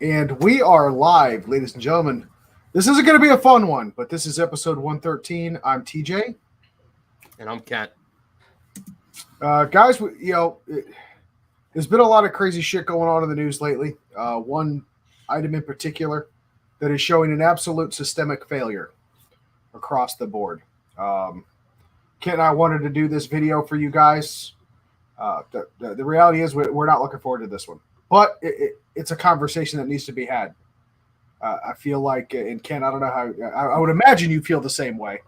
And we are live, ladies and gentlemen. This isn't going to be a fun one, but this is episode 113. I'm TJ. And I'm Kent. Guys, there's been a lot of crazy shit going on in the news lately. One item in particular that is showing an absolute systemic failure across the board. Kent and I wanted to do this video for you guys. The reality is we're not looking forward to this one. But it's a conversation that needs to be had. I feel like, and Ken, I don't know how, I would imagine you feel the same way.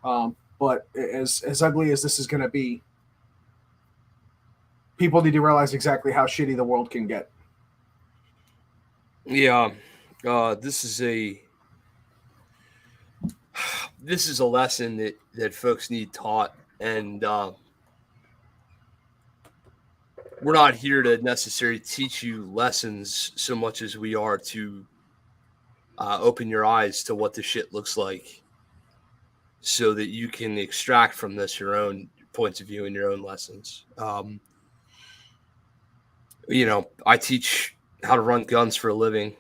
But as ugly as this is going to be, people need to realize exactly how shitty the world can get. Yeah, this is a lesson that folks need taught, and we're not here to necessarily teach you lessons so much as we are to open your eyes to what the shit looks like so that you can extract from this your own points of view and your own lessons. I teach how to run guns for a living.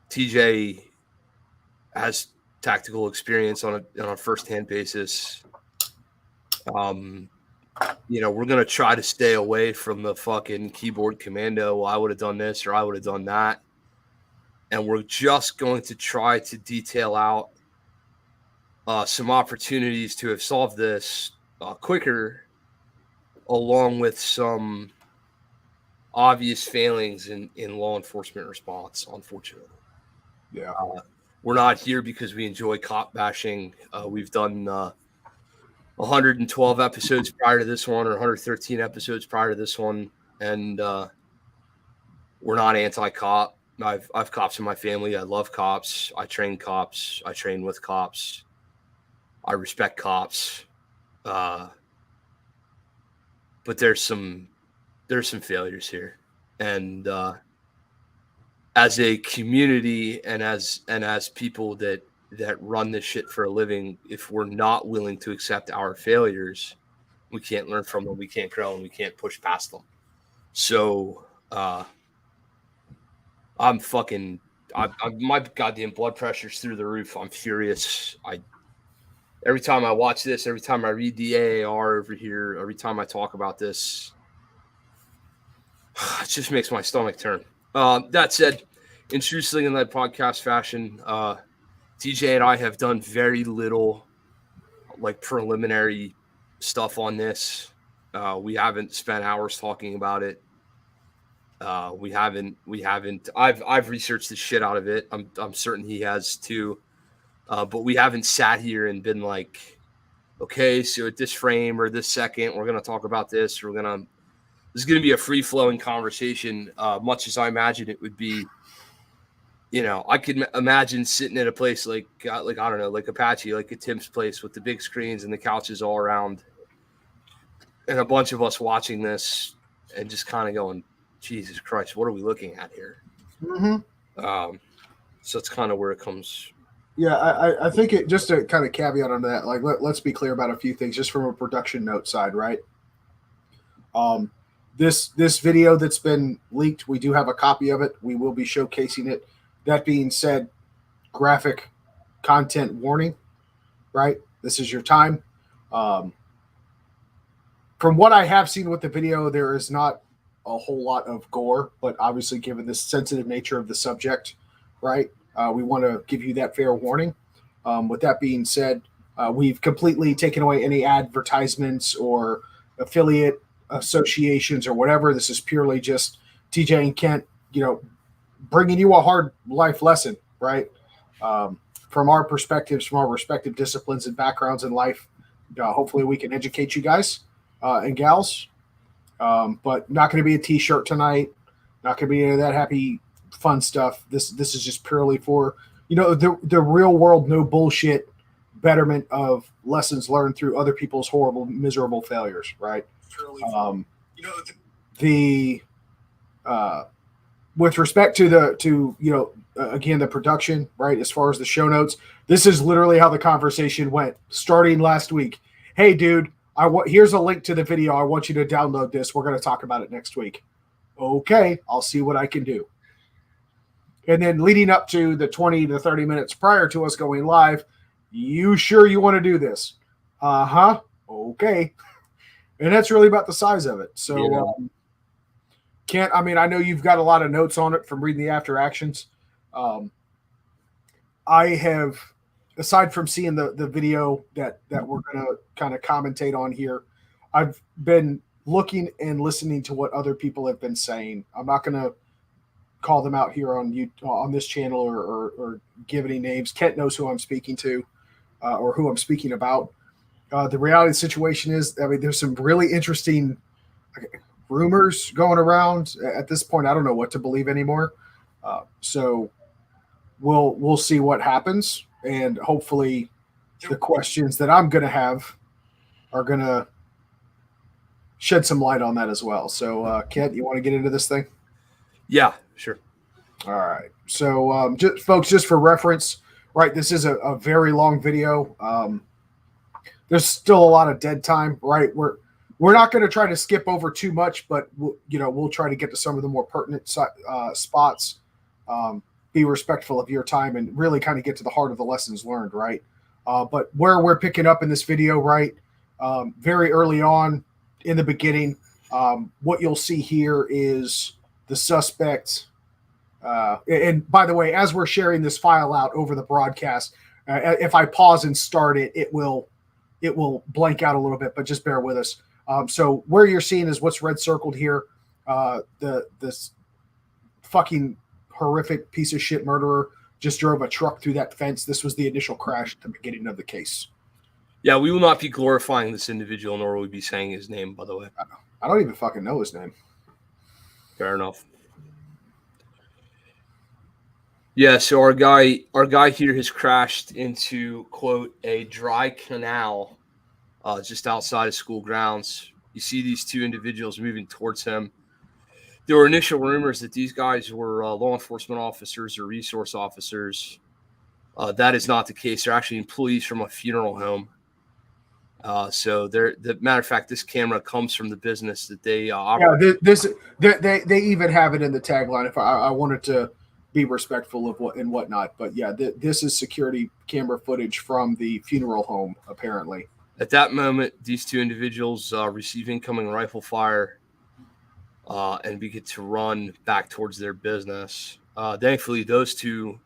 TJ has tactical experience on a first-hand basis. We're going to try to stay away from the fucking keyboard commando. Well, I would have done this or I would have done that. And we're just going to try to detail out some opportunities to have solved this quicker, along with some obvious failings in law enforcement response, unfortunately. Yeah. We're not here because we enjoy cop bashing. We've done 112 episodes prior to this one, or 113 episodes prior to this one, and we're not anti-cop. I've cops in my family. I love cops. I train cops. I train with cops. I respect cops. But there's some failures here, and as a community and as people that run this shit for a living, if we're not willing to accept our failures, we can't learn from them, we can't grow, and we can't push past them. So my goddamn blood pressure's through the roof. I'm furious. Every time I watch this, every time I read the AAR over here, every time I talk about this, it just makes my stomach turn. That said, in true Sling'N podcast fashion, TJ and I have done very little like preliminary stuff on this. We haven't spent hours talking about it. We haven't. I've researched the shit out of it. I'm certain he has too. But we haven't sat here and been like, okay, so at this frame or this second, we're gonna talk about this. This is gonna be a free flowing conversation, much as I imagine it would be. I could imagine sitting at a place like I don't know, like Apache, like a Tim's place with the big screens and the couches all around, and a bunch of us watching this and just kind of going, Jesus Christ, what are we looking at here? Mm-hmm. So it's kind of where it comes. Yeah, I think it, just to kind of caveat on that, like let's be clear about a few things just from a production note side, right? This video that's been leaked, we do have a copy of it. We will be showcasing it. That being said, graphic content warning, right? This is your time. From what I have seen with the video, there is not a whole lot of gore, but obviously given the sensitive nature of the subject, right? We want to give you that fair warning. With that being said, we've completely taken away any advertisements or affiliate associations or whatever. This is purely just TJ and Kent, bringing you a hard life lesson, right? From our perspectives, from our respective disciplines and backgrounds in life. Hopefully we can educate you guys and gals. But not going to be a t-shirt tonight. Not going to be any of that happy, fun stuff. This is just purely for, the real world, no bullshit betterment of lessons learned through other people's horrible, miserable failures, right? With respect to again, the production, right? As far as the show notes, this is literally how the conversation went starting last week. Hey, dude, here's a link to the video. I want you to download this. We're going to talk about it next week. Okay, I'll see what I can do. And then leading up to the 20 to 30 minutes prior to us going live, you sure you want to do this? Uh-huh. Okay. And that's really about the size of it. So, Kent, I mean, I know you've got a lot of notes on it from reading the after actions. I have, aside from seeing the video that we're going to kind of commentate on here, I've been looking and listening to what other people have been saying. I'm not going to call them out here on this channel or give any names. Kent knows who I'm speaking to or who I'm speaking about. The reality of the situation is, I mean, there's some really interesting rumors going around. At this point, I don't know what to believe anymore. So we'll see what happens, and hopefully the questions that I'm going to have are going to shed some light on that as well. So, Kent, you want to get into this thing? Yeah, sure. All right. So, folks, just for reference, right, this is a very long video. There's still a lot of dead time, right? We're not going to try to skip over too much, but we'll try to get to some of the more pertinent spots. Be respectful of your time and really kind of get to the heart of the lessons learned, right? But where we're picking up in this video, right, very early on in the beginning, what you'll see here is the suspect. And by the way, as we're sharing this file out over the broadcast, if I pause and start it, it will blank out a little bit, but just bear with us. So where you're seeing is what's red circled here. This fucking horrific piece of shit murderer just drove a truck through that fence. This was the initial crash at the beginning of the case. Yeah, we will not be glorifying this individual, nor will we be saying his name, by the way. I don't even fucking know his name. Fair enough. Yeah, so our guy here has crashed into, quote, a dry canal just outside of school grounds. You see these two individuals moving towards him. There were initial rumors that these guys were law enforcement officers or resource officers. That is not the case. They're actually employees from a funeral home. So the matter of fact, this camera comes from the business that they operate. Yeah, they even have it in the tagline. If I wanted to be respectful of what and whatnot, but yeah, this is security camera footage from the funeral home. Apparently, at that moment, these two individuals receive incoming rifle fire. And begin to run back towards their business. Thankfully, those two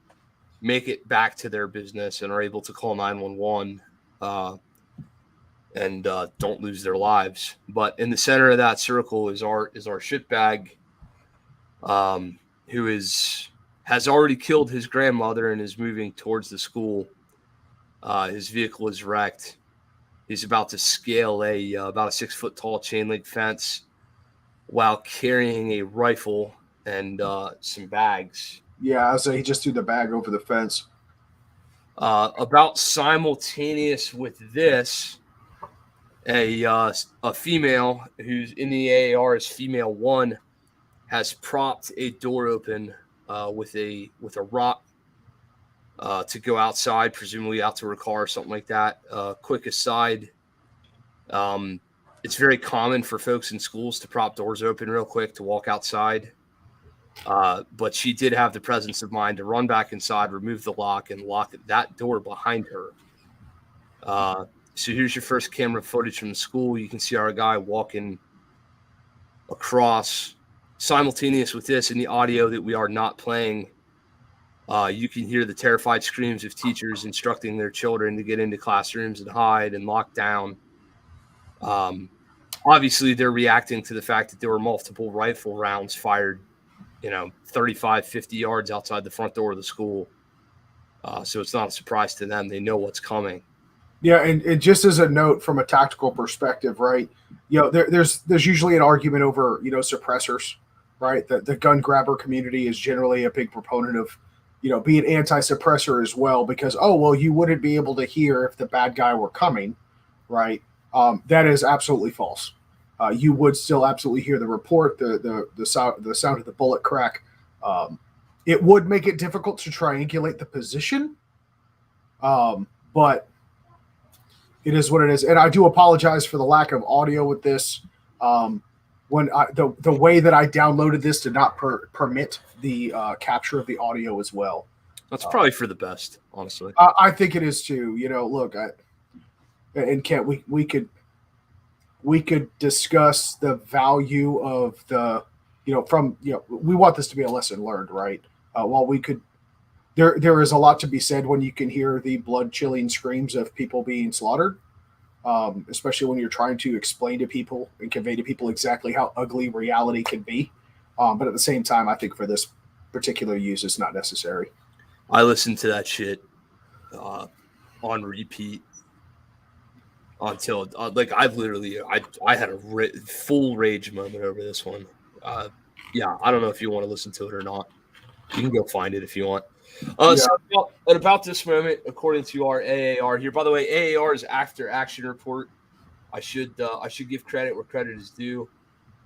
make it back to their business and are able to call 911 and don't lose their lives. But in the center of that circle is our shitbag, who has already killed his grandmother and is moving towards the school. His vehicle is wrecked. He's about to scale about a 6 foot tall chain link fence while carrying a rifle and some bags. Yeah, so he just threw the bag over the fence. About simultaneous with this, a female who's in the AAR as female 1 has propped a door open with a rock to go outside, presumably out to her car or something like that. Quick aside, it's very common for folks in schools to prop doors open real quick to walk outside. But she did have the presence of mind to run back inside, remove the lock, and lock that door behind her. So here's your first camera footage from the school. You can see our guy walking across. Simultaneous with this, in the audio that we are not playing, you can hear the terrified screams of teachers instructing their children to get into classrooms and hide and lock down. Obviously, they're reacting to the fact that there were multiple rifle rounds fired, 35, 50 yards outside the front door of the school. So it's not a surprise to them. They know what's coming. Yeah, and just as a note from a tactical perspective, right? There's usually an argument over suppressors, right? The gun grabber community is generally a big proponent of being anti-suppressor as well, because you wouldn't be able to hear if the bad guy were coming, right? That is absolutely false. You would still absolutely hear the report, the sound of the bullet crack. It would make it difficult to triangulate the position, but it is what it is. And I do apologize for the lack of audio with this. when the way that I downloaded this did not permit the capture of the audio as well. That's probably for the best, honestly. I think it is too. Look, and Kent, we could discuss the value of the, we want this to be a lesson learned, right? While we could, there is a lot to be said when you can hear the blood chilling screams of people being slaughtered, especially when you're trying to explain to people and convey to people exactly how ugly reality can be. But at the same time, I think for this particular use, it's not necessary. I listened to that shit on repeat until I had a full rage moment over this one. Yeah, I don't know if you want to listen to it or not. You can go find it if you want. So about this moment, according to our AAR here. By the way, AAR is After Action Report. I should give credit where credit is due.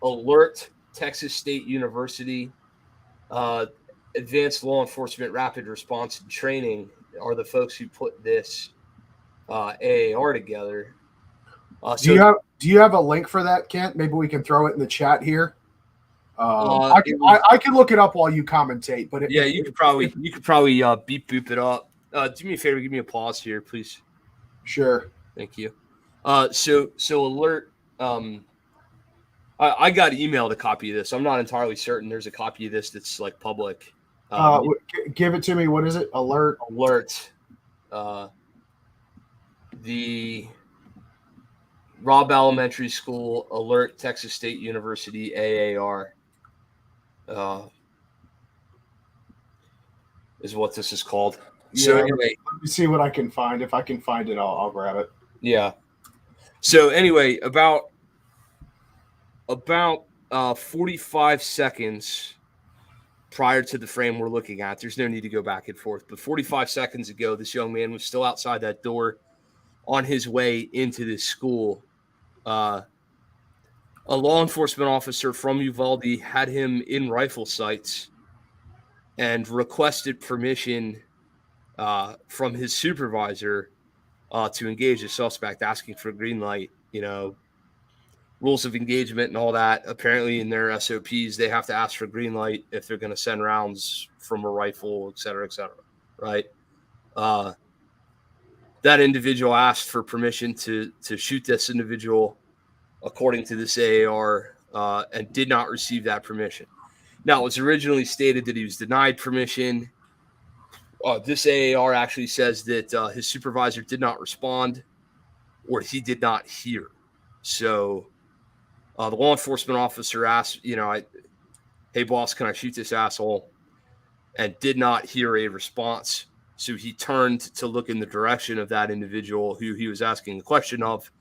Alert, Texas State University, Advanced Law Enforcement Rapid Response and Training are the folks who put this AAR together. Do you have a link for that, Kent? Maybe we can throw it in the chat here. I can look it up while you commentate. But you could probably beep boop it up. Do me a favor, give me a pause here, please. Sure. Thank you. So Alert. I got emailed a copy of this. I'm not entirely certain. There's a copy of this that's like public. Give it to me. What is it? Alert. The Robb Elementary School Alert, Texas State University AAR is what this is called. Yeah, so anyway, let me see what I can find. If I can find it, I'll grab it. Yeah. So anyway, about 45 seconds prior to the frame we're looking at, there's no need to go back and forth, but 45 seconds ago, this young man was still outside that door on his way into this school. A law enforcement officer from Uvalde had him in rifle sights and requested permission from his supervisor to engage the suspect, asking for a green light, rules of engagement and all that. Apparently in their SOPs, they have to ask for green light if they're going to send rounds from a rifle, et cetera, right? That individual asked for permission to shoot this individual according to this AAR and did not receive that permission. Now, it was originally stated that he was denied permission. This AAR actually says that his supervisor did not respond or he did not hear. So the law enforcement officer asked, hey, boss, can I shoot this asshole? And did not hear a response. So he turned to look in the direction of that individual who he was asking a question of.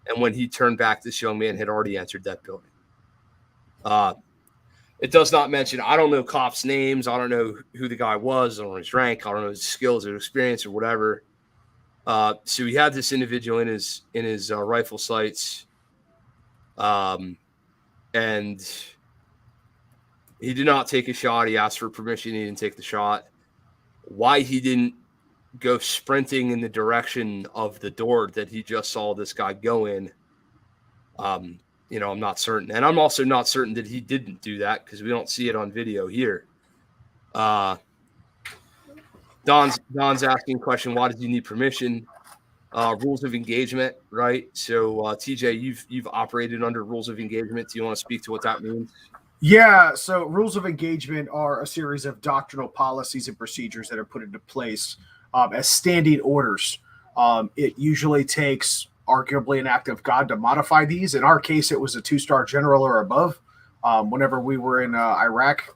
And when he turned back, this young man had already entered that building. It does not mention, I don't know cops' names. I don't know who the guy was. I don't know his rank. I don't know his skills or experience or whatever. So he had this individual in his rifle sights. And he did not take a shot. He asked for permission. He didn't take the shot. Why he didn't go sprinting in the direction of the door that he just saw this guy go in, I'm not certain. And I'm also not certain that he didn't do that because we don't see it on video here. Don's asking a question, why did you need permission? Rules of engagement, right? So, TJ, you've operated under rules of engagement. Do you want to speak to what that means? Yeah, so rules of engagement are a series of doctrinal policies and procedures that are put into place as standing orders. It usually takes arguably an act of God to modify these. In our case, it was a 2-star general or above. Whenever we were in Iraq,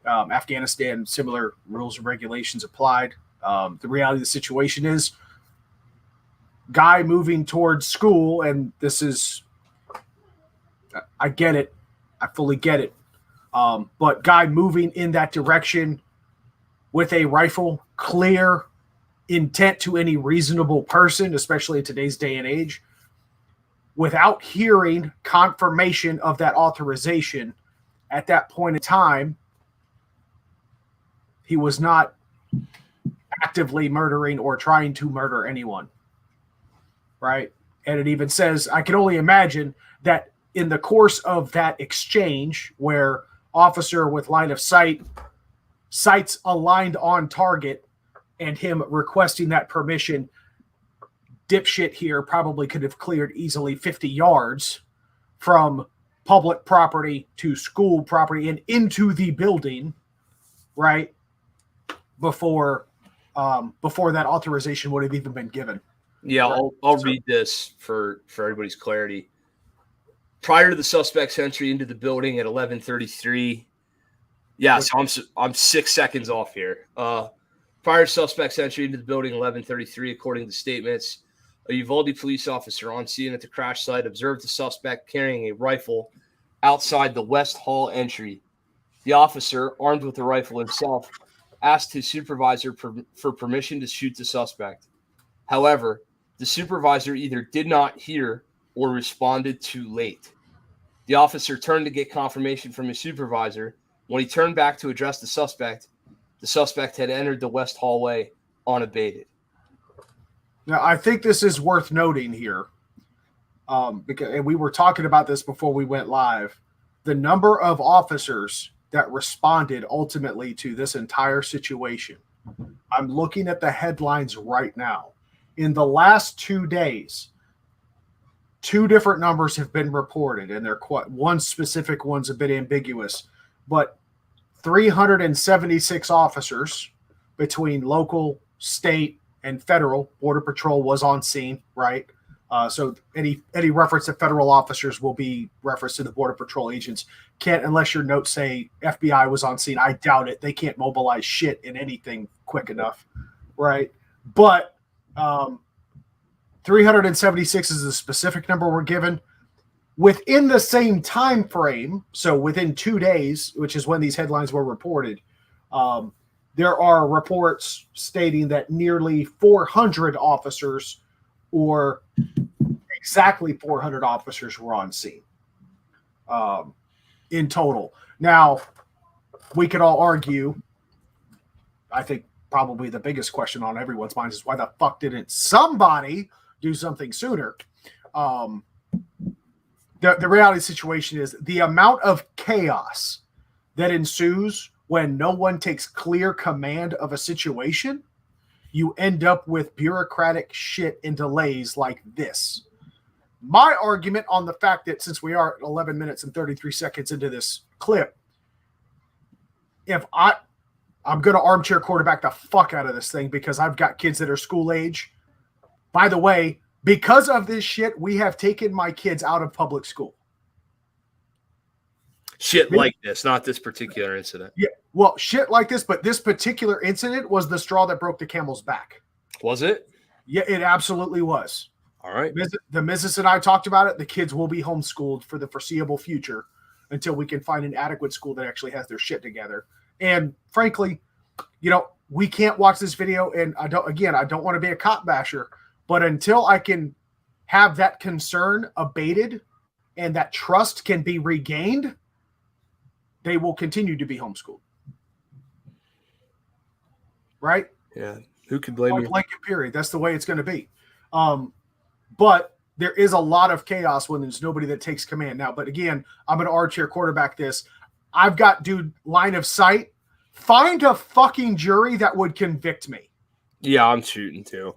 Afghanistan, similar rules and regulations applied. The reality of the situation is guy moving towards school, and this is, I get it. I fully get it. But guy moving in that direction with a rifle, clear intent to any reasonable person, especially in today's day and age, without hearing confirmation of that authorization at that point in time, he was not actively murdering or trying to murder anyone. Right? And it even says, I can only imagine that in the course of that exchange where officer with line of sight, sights aligned on target, and him requesting that permission, dipshit here probably could have cleared easily 50 yards from public property to school property and into the building, right? Before that authorization would have even been given. Yeah, Right. I'll read this for everybody's clarity. Prior to the suspect's entry into the building at 11:33. Yeah, so I'm 6 seconds off here. Prior to suspect's entry into the building 11:33, according to statements, a Uvalde police officer on scene at the crash site observed the suspect carrying a rifle outside the West Hall entry. The officer, armed with the rifle himself, asked his supervisor for permission to shoot the suspect. However, the supervisor either did not hear or responded too late. The officer turned to get confirmation from his supervisor. When he turned back to address the suspect had entered the West hallway unabated. Now, I think this is worth noting here, because and we were talking about this before we went live. The number of officers that responded ultimately to this entire situation. I'm looking at the headlines right now. In the last 2 days, 2 different numbers have been reported, and they're quite, one specific one's a bit ambiguous, but 376 officers between local, state, and federal. Border Patrol was on scene, right? So any reference to federal officers will be reference to the Border Patrol agents. Can't, unless your notes say FBI was on scene. I doubt it. They can't mobilize shit in anything quick enough, right? But 376 is the specific number we're given. Within the same time frame, so within 2 days, which is when these headlines were reported, there are reports stating that nearly 400 officers, or exactly 400 officers, were on scene in total. Now, we could all argue, I think probably the biggest question on everyone's mind is why the fuck didn't somebody do something sooner? The reality situation is the amount of chaos that ensues when no one takes clear command of a situation, you end up with bureaucratic shit and delays like this. My argument on the fact that since we are 11 minutes and 33 seconds into this clip, if I'm going to armchair quarterback the fuck out of this thing because I've got kids that are school age. By the way, because of this shit, we have taken my kids out of public school. Shit like this, not this particular incident. Yeah, well, shit like this, but this particular incident was the straw that broke the camel's back. Was it? Yeah, it absolutely was. All right. The Mrs. and I talked about it. The kids will be homeschooled for the foreseeable future until we can find an adequate school that actually has their shit together. And frankly, we can't watch this video, and I don't want to be a cop basher, but until I can have that concern abated and that trust can be regained, they will continue to be homeschooled. Right? Yeah. Who could blame you? Blanket period. That's the way it's going to be. But there is a lot of chaos when there's nobody that takes command. Now, but again, I'm going to armchair quarterback this. I've got, line of sight. Find a fucking jury that would convict me. Yeah, I'm shooting too.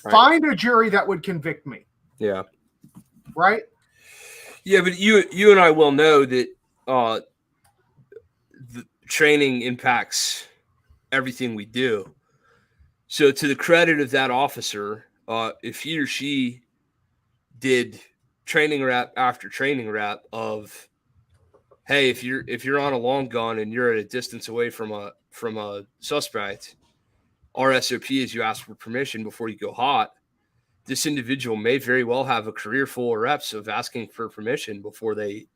Find a jury that would convict me. Yeah. Right? Yeah, but you and I will know that the training impacts everything we do. So to the credit of that officer, if he or she did training wrap after training wrap of, hey, if you're on a long gun and you're at a distance away from a suspect, our SOP is you ask for permission before you go hot. This individual may very well have a career full of reps of asking for permission before they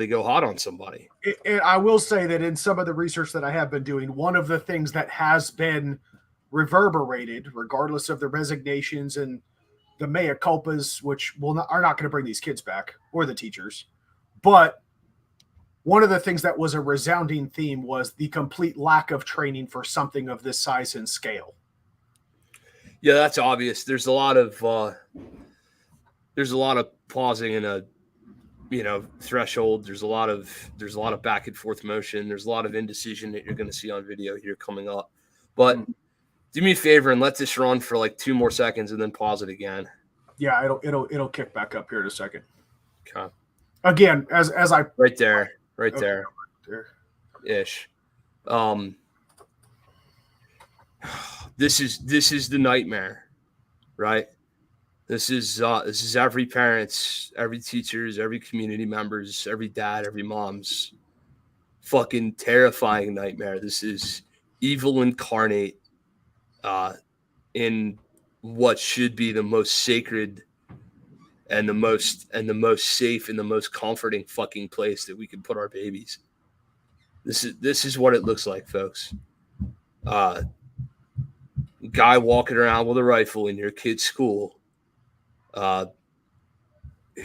go hot on somebody. And I will say that in some of the research that I have been doing, one of the things that has been reverberated, regardless of the resignations and the mea culpas, which are not going to bring these kids back or the teachers, but one of the things that was a resounding theme was the complete lack of training for something of this size and scale. Yeah, that's obvious. There's a lot of pausing in a threshold. There's a lot of back and forth motion. There's a lot of indecision that you're going to see on video here coming up. But do me a favor and let this run for like 2 more seconds and then pause it again. Yeah, it'll kick back up here in a second. Okay. Again, as I right there ish. This is the nightmare, right? This is every parent's, every teacher's, every community member's, every dad, every mom's fucking terrifying nightmare. This is evil incarnate in what should be the most sacred and the most safe and the most comforting fucking place that we can put our babies. This is what it looks like, folks. Guy walking around with a rifle in your kid's school,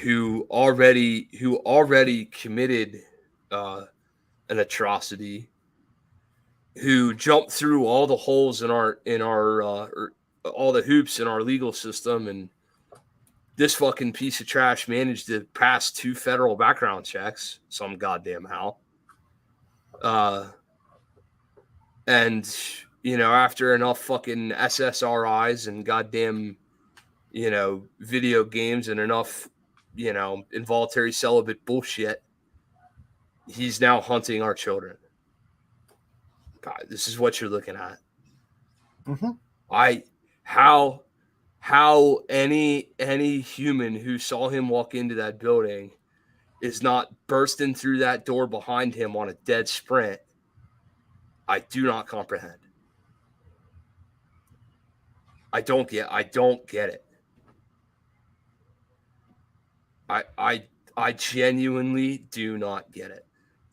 who already committed an atrocity, who jumped through all the holes in our all the hoops in our legal system, and this fucking piece of trash managed to pass 2 federal background checks some goddamn how. And after enough fucking SSRIs and goddamn video games and enough involuntary celibate bullshit, he's now hunting our children. God, this is what you're looking at. How any human who saw him walk into that building is not bursting through that door behind him on a dead sprint, I do not comprehend. I don't get it. I genuinely do not get it.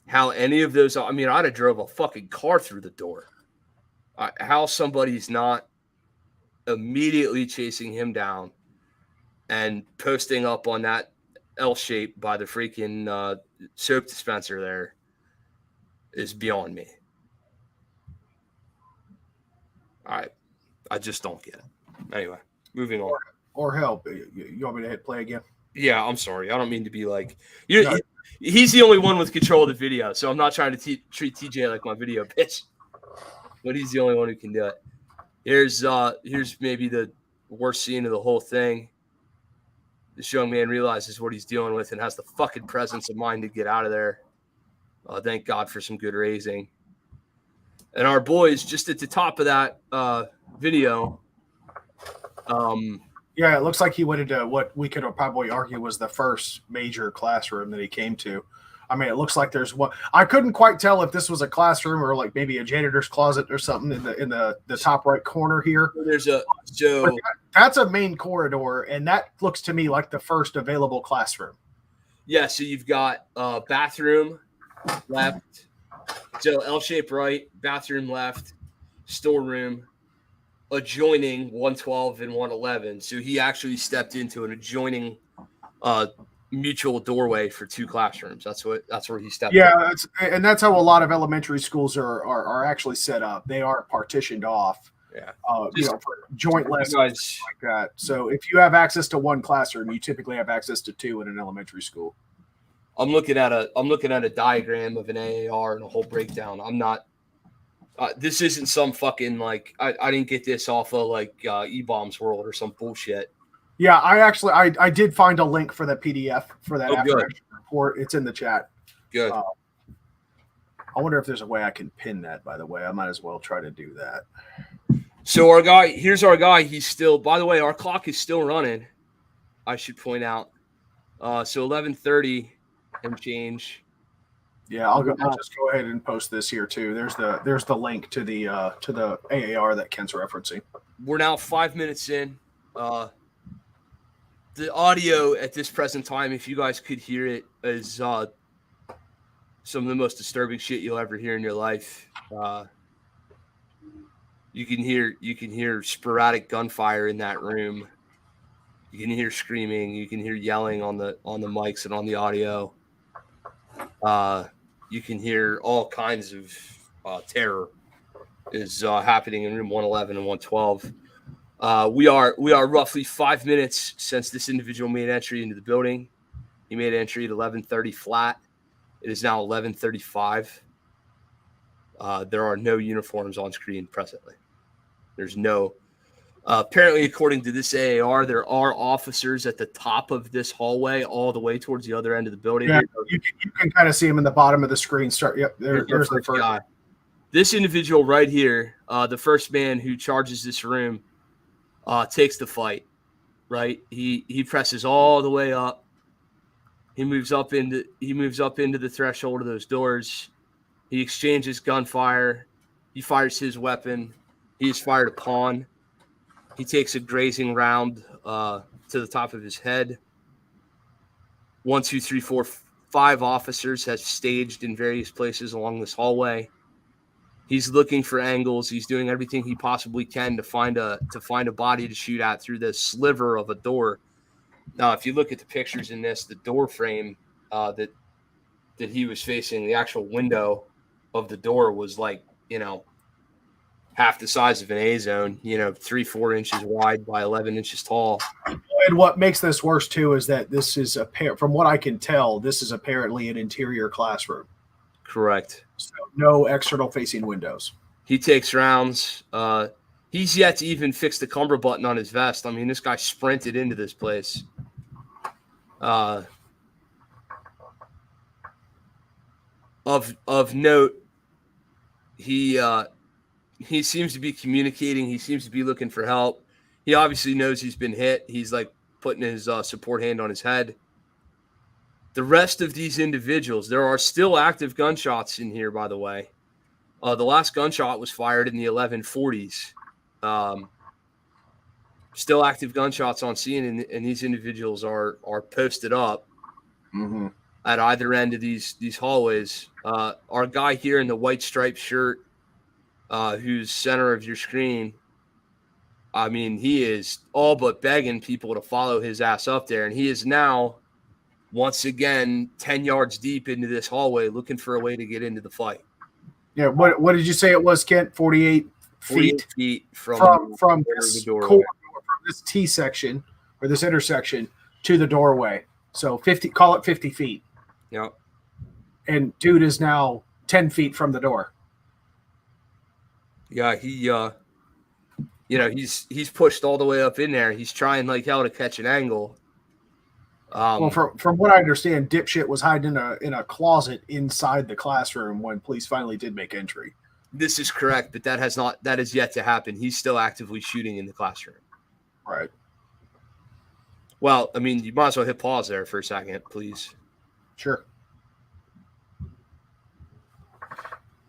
How any of those, I'd have drove a fucking car through the door. How somebody's not immediately chasing him down and posting up on that L shape by the freaking soap dispenser there is beyond me. I just don't get it. Anyway, moving on. Or help. You want me to hit play again? Yeah, I'm sorry. I don't mean to be like he's the only one with control of the video, so I'm not trying to treat TJ like my video bitch. But he's the only one who can do it. Here's maybe the worst scene of the whole thing. This young man realizes what he's dealing with and has the fucking presence of mind to get out of there. Thank God for some good raising. And our boys just at the top of that video. Yeah, it looks like he went into what we could probably argue was the first major classroom that he came to. It looks like there's one. I couldn't quite tell if this was a classroom or like maybe a janitor's closet or something in the top right corner here. That's a main corridor, and that looks to me like the first available classroom. Yeah, so you've got bathroom left, so L-shaped right, bathroom left, storeroom adjoining 112 and 111. So he actually stepped into an adjoining mutual doorway for 2 classrooms. That's where he stepped. Yeah, that's how a lot of elementary schools are actually set up. They are partitioned off. Yeah, for joint lessons like that. So if you have access to one classroom, you typically have access to 2 in an elementary school. I'm looking at a diagram of an AAR and a whole breakdown. I'm not. This isn't some fucking like I didn't get this off of like E-Bombs World or some bullshit. Yeah, I did find a link for the PDF for that report. It's in the chat. Good. I wonder if there's a way I can pin that, by the way. I might as well try to do that. So here's our guy. He's still, by the way, our clock is still running. I should point out. So 11:30 and change. Yeah, I'll just go ahead and post this here too. There's the link to the AAR that Ken's referencing. We're now 5 minutes in. The audio at this present time, if you guys could hear it, is some of the most disturbing shit you'll ever hear in your life. You can hear sporadic gunfire in that room. You can hear screaming. You can hear yelling on the mics and on the audio. You can hear all kinds of terror is happening in room 111 and 112. We are roughly 5 minutes since this individual made entry into the building. He made entry at 11:30 flat. It is now 11:35. There are no uniforms on screen presently. There's no. Apparently, according to this AAR, there are officers at the top of this hallway, all the way towards the other end of the building. Yeah, you can kind of see him in the bottom of the screen. Yep, there's the first guy. This individual right here, the first man who charges this room, takes the fight. Right, he presses all the way up. He moves up into the threshold of those doors. He exchanges gunfire. He fires his weapon. He is fired upon. He takes a grazing round to the top of his head. 1, 2, 3, 4, 5 officers have staged in various places along this hallway. He's looking for angles. He's doing everything he possibly can to find a body to shoot at through this sliver of a door. Now, if you look at the pictures in this, the door frame that he was facing, the actual window of the door was like, half the size of an A zone, 3-4 inches wide by 11 inches tall. And what makes this worse too is that this is from what I can tell, this is apparently an interior classroom. Correct. So no external facing windows. He takes rounds. He's yet to even fix the cumber button on his vest. I mean, this guy sprinted into this place. Of note, he seems to be communicating. He seems to be looking for help. He obviously knows he's been hit. He's like putting his support hand on his head. The rest of these individuals, there are still active gunshots in here, by the way. The last gunshot was fired in the 1140s. Still active gunshots on scene, and these individuals are posted up at either end of these hallways. Our guy here in the white striped shirt, who's center of your screen, I mean, he is all but begging people to follow his ass up there, and he is now once again 10 yards deep into this hallway looking for a way to get into the fight. Yeah, what did you say it was, Kent? 48 feet from this corridor, from this T section or this intersection to the doorway. So 50, call it 50 feet. Yeah. And dude is now 10 feet from the door. Yeah, he's pushed all the way up in there. He's trying like hell to catch an angle. Well, from what I understand, dipshit was hiding in a closet inside the classroom when police finally did make entry. This is correct, but that has yet to happen. He's still actively shooting in the classroom. Right. Well, I mean, you might as well hit pause there for a second, please. Sure.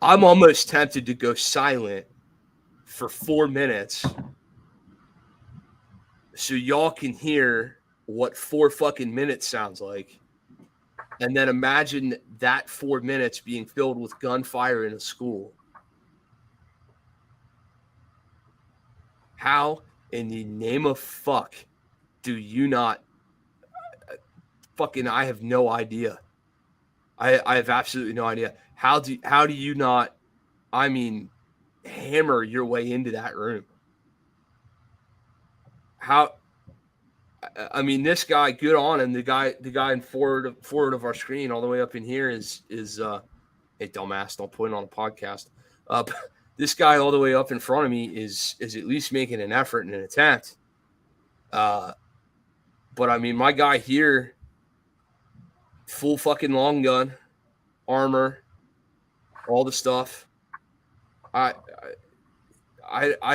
I'm almost tempted to go silent for 4 minutes so y'all can hear what 4 fucking minutes sounds like. And then imagine that 4 minutes being filled with gunfire in a school. How in the name of fuck do you not I have no idea. I have absolutely no idea. How do you not, hammer your way into that room? This guy, good on him. The guy in forward of our screen, all the way up in here is hey, dumbass, don't put it on a podcast. This guy all the way up in front of me is at least making an effort and an attempt. But I mean, my guy here, full fucking long gun, armor, all the stuff. I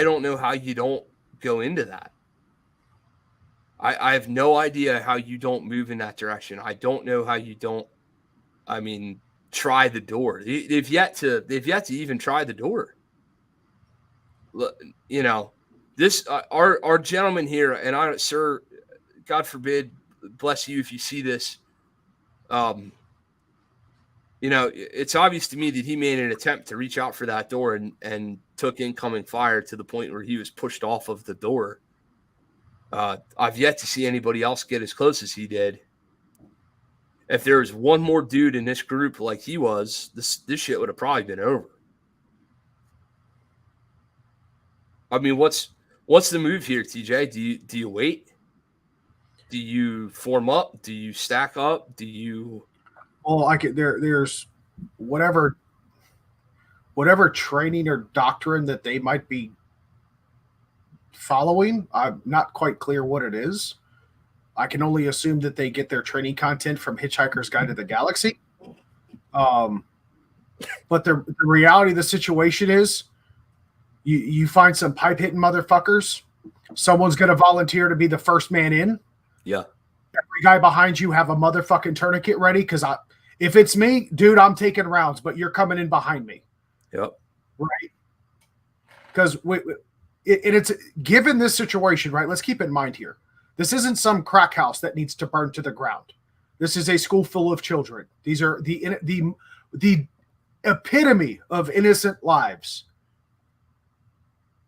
don't know how you don't go into that. I have no idea how you don't move in that direction. I don't know how you don't, try the door. They've yet to even try the door. This, our gentleman here, and sir, God forbid, bless you if you see this. It's obvious to me that he made an attempt to reach out for that door and took incoming fire to the point where he was pushed off of the door. I've yet to see anybody else get as close as he did. If there was one more dude in this group like he was, this shit would have probably been over. I mean, what's the move here, TJ? Do you wait? Do you form up? Do you stack up? Do you? Well, there's whatever training or doctrine that they might be following. I'm not quite clear what it is. I can only assume that they get their training content from Hitchhiker's Guide to the Galaxy. But the reality of the situation is you find some pipe hitting motherfuckers. Someone's going to volunteer to be the first man in. Yeah. Every guy behind you have a motherfucking tourniquet ready because if it's me, dude, I'm taking rounds, but you're coming in behind me. Yep. Right. Because it's given this situation, right? Let's keep it in mind here. This isn't some crack house that needs to burn to the ground. This is a school full of children. These are the epitome of innocent lives.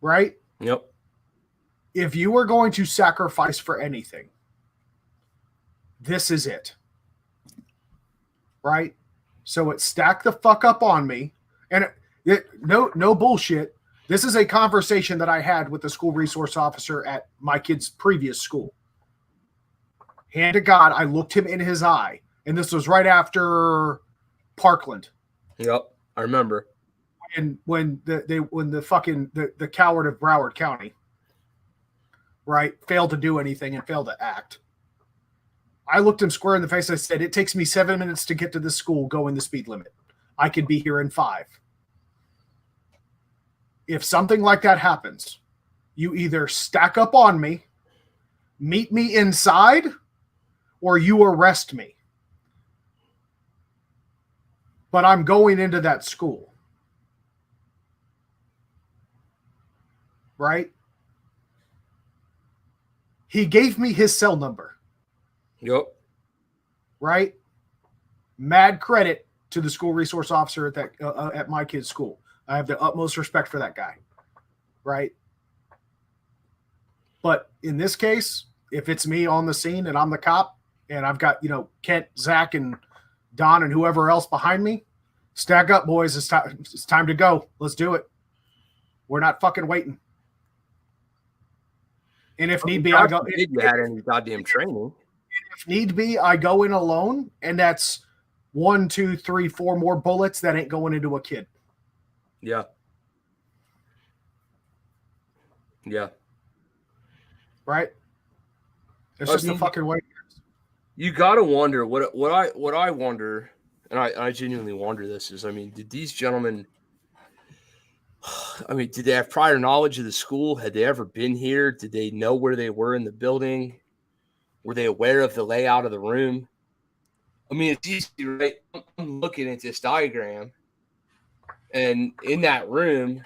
Right? Yep. If you are going to sacrifice for anything, this is it. Right? So it's stack the fuck up on me. And no bullshit. This is a conversation that I had with the school resource officer at my kid's previous school. Hand to God, I looked him in his eye. And this was right after Parkland. Yep. I remember. And when the coward of Broward County, right, failed to do anything and failed to act. I looked him square in the face. I said, it takes me 7 minutes to get to this school going the speed limit. I could be here in 5. If something like that happens, you either stack up on me, meet me inside, or you arrest me. But I'm going into that school. Right? He gave me his cell number. Yep. Right? Mad credit to the school resource officer at my kid's school. I have the utmost respect for that guy. Right? But in this case, if it's me on the scene and I'm the cop and I've got, Kent, Zach, and Don and whoever else behind me, stack up, boys. It's time to go. Let's do it. We're not fucking waiting. And if need be, I go. If you had any goddamn training. If need be, I go in alone, and that's 1, 2, 3, 4 more bullets that ain't going into a kid. Yeah. Yeah. Right. It's just the fucking way. You gotta wonder what I wonder, and I genuinely wonder this is, did these gentlemen? Did they have prior knowledge of the school? Had they ever been here? Did they know where they were in the building? Were they aware of the layout of the room? It's easy, right? I'm looking at this diagram, and in that room,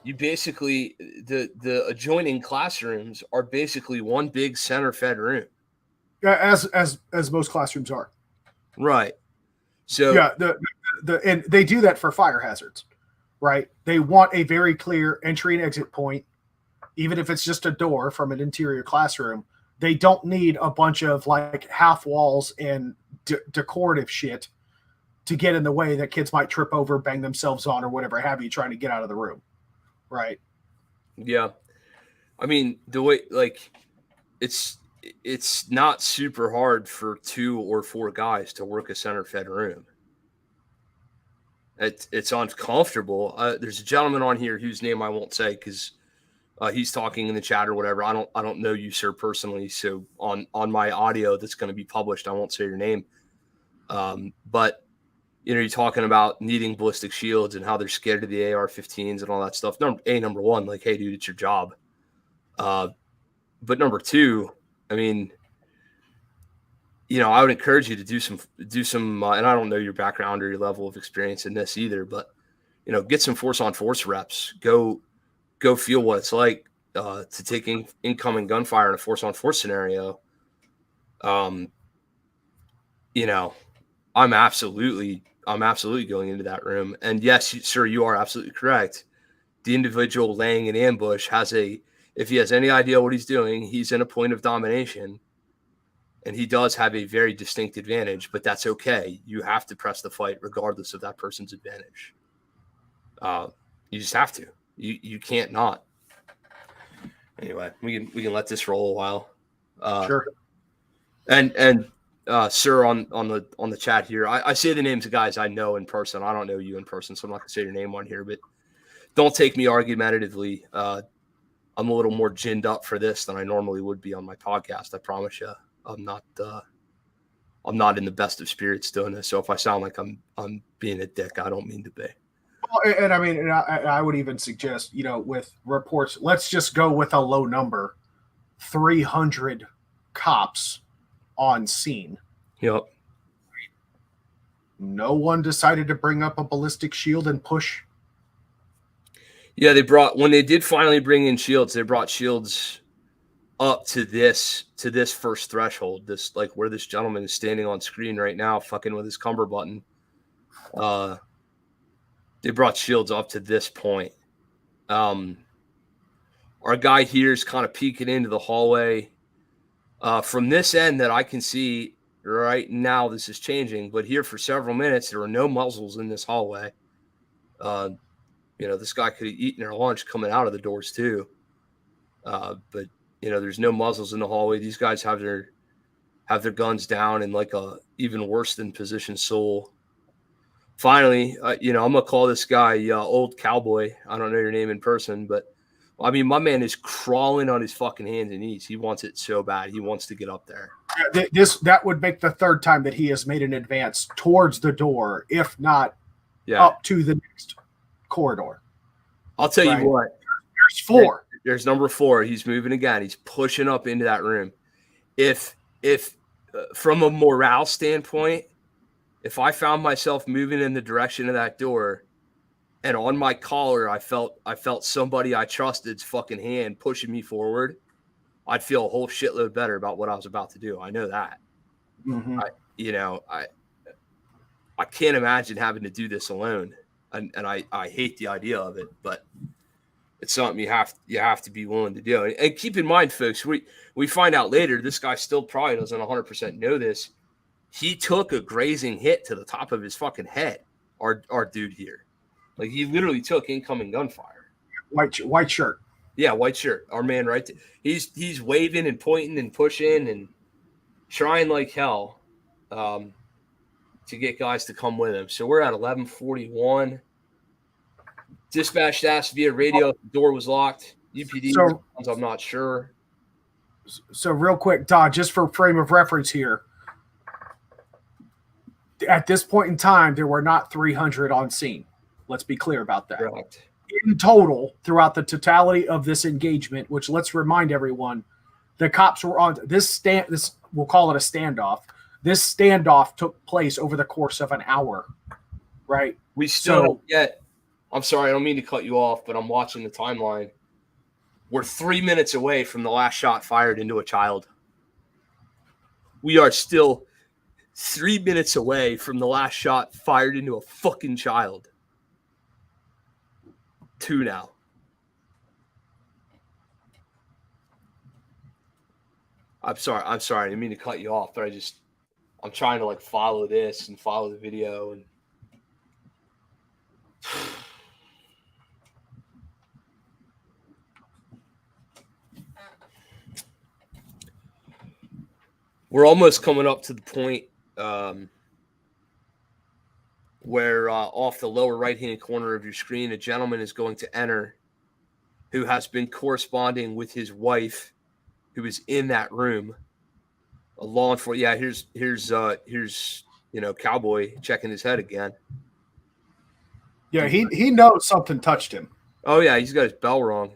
you basically the adjoining classrooms are basically one big center-fed room. As most classrooms are. Right. So yeah, and they do that for fire hazards. Right? They want a very clear entry and exit point, even if it's just a door from an interior classroom. They don't need a bunch of like half walls and decorative shit to get in the way that kids might trip over, bang themselves on, or whatever have you, trying to get out of the room. Right? Yeah. The way, like, it's not super hard for 2 or 4 guys to work a center-fed room. It's uncomfortable. There's a gentleman on here whose name I won't say because he's talking in the chat or whatever. I don't know you, sir, personally. So on my audio that's going to be published, I won't say your name. But you're talking about needing ballistic shields and how they're scared of the AR-15s and all that stuff. Number one, like, hey, dude, it's your job. But number 2, I would encourage you to do some, and I don't know your background or your level of experience in this either, but, get some force on force reps, go feel what it's like, to take incoming gunfire in a force on force scenario. I'm absolutely going into that room. And yes, sir, you are absolutely correct. The individual laying in ambush if he has any idea what he's doing, he's in a point of domination. And he does have a very distinct advantage, but that's okay. You have to press the fight regardless of that person's advantage. You just have to. You can't not. Anyway, we can let this roll a while. Sure. And sir, on the chat here, I say the names of guys I know in person. I don't know you in person, so I'm not gonna say your name on here, but don't take me argumentatively. I'm a little more ginned up for this than I normally would be on my podcast. I promise you, I'm not in the best of spirits doing this. So if I sound like I'm being a dick, I don't mean to be. Well, and I mean, and I would even suggest, with reports, let's just go with a low number, 300 cops on scene. Yep. No one decided to bring up a ballistic shield and push. Yeah, when they did finally bring in shields, they brought shields up to this first threshold, this like where this gentleman is standing on screen right now, fucking with his cumber button. They brought shields up to this point. Our guy here is kind of peeking into the hallway. From this end that I can see right now, this is changing, but here for several minutes, there were no muzzles in this hallway. This guy could have eaten their lunch coming out of the doors too. But there's no muzzles in the hallway. These guys have their guns down in like a even worse than position soul. Finally, I'm gonna call this guy Old Cowboy. I don't know your name in person, but I mean, my man is crawling on his fucking hands and knees. He wants it so bad. He wants to get up there. That would make the third time that he has made an advance towards the door, if not up to the next corridor. I'll tell you what. There's 4. There's number 4. He's moving again. He's pushing up into that room. If from a morale standpoint, if I found myself moving in the direction of that door, and on my collar I felt somebody I trusted's fucking hand pushing me forward, I'd feel a whole shitload better about what I was about to do. I know that. Mm-hmm. I can't imagine having to do this alone, and I hate the idea of it, but it's something you have to be willing to do. And keep in mind, folks, we find out later this guy still probably doesn't 100% know this. He took a grazing hit to the top of his fucking head. Our dude here, like he literally took incoming gunfire. White shirt. Yeah, white shirt. Our man, right? He's waving and pointing and pushing and trying like hell to get guys to come with him. So we're at 11:41. Dispatch asked via radio if the door was locked. UPD responds, I'm not sure. So real quick, Todd, just for frame of reference here, at this point in time, there were not 300 on scene. Let's be clear about that. Correct. In total, throughout the totality of this engagement, which let's remind everyone, the cops were on this we'll call it a standoff. This standoff took place over the course of an hour, right? We still I'm sorry, I don't mean to cut you off, but I'm watching the timeline. We're 3 minutes away from the last shot fired into a child. We are still 3 minutes away from the last shot fired into a fucking child. 2 now. I'm sorry. I didn't mean to cut you off, but I'm trying to like follow this and follow the video and we're almost coming up to the point where off the lower right-hand corner of your screen, a gentleman is going to enter who has been corresponding with his wife who is in that room. A law enforcement. Yeah, here's Cowboy checking his head again. Yeah, he knows something touched him. Oh yeah, he's got his bell rung.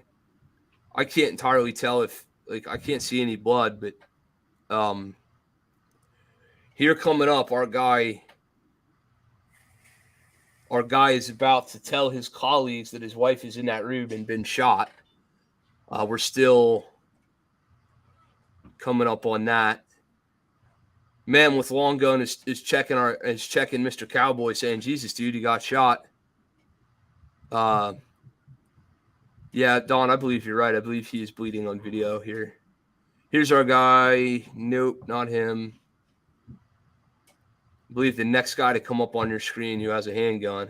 I can't entirely tell if I can't see any blood, but here coming up, our guy is about to tell his colleagues that his wife is in that room and been shot. We're still coming up on that. Man with long gun is checking Mr. Cowboy, saying, "Jesus, dude, you got shot." Yeah, Don, I believe you're right. I believe he is bleeding on video here. Here's our guy. Nope, not him. I believe the next guy to come up on your screen who has a handgun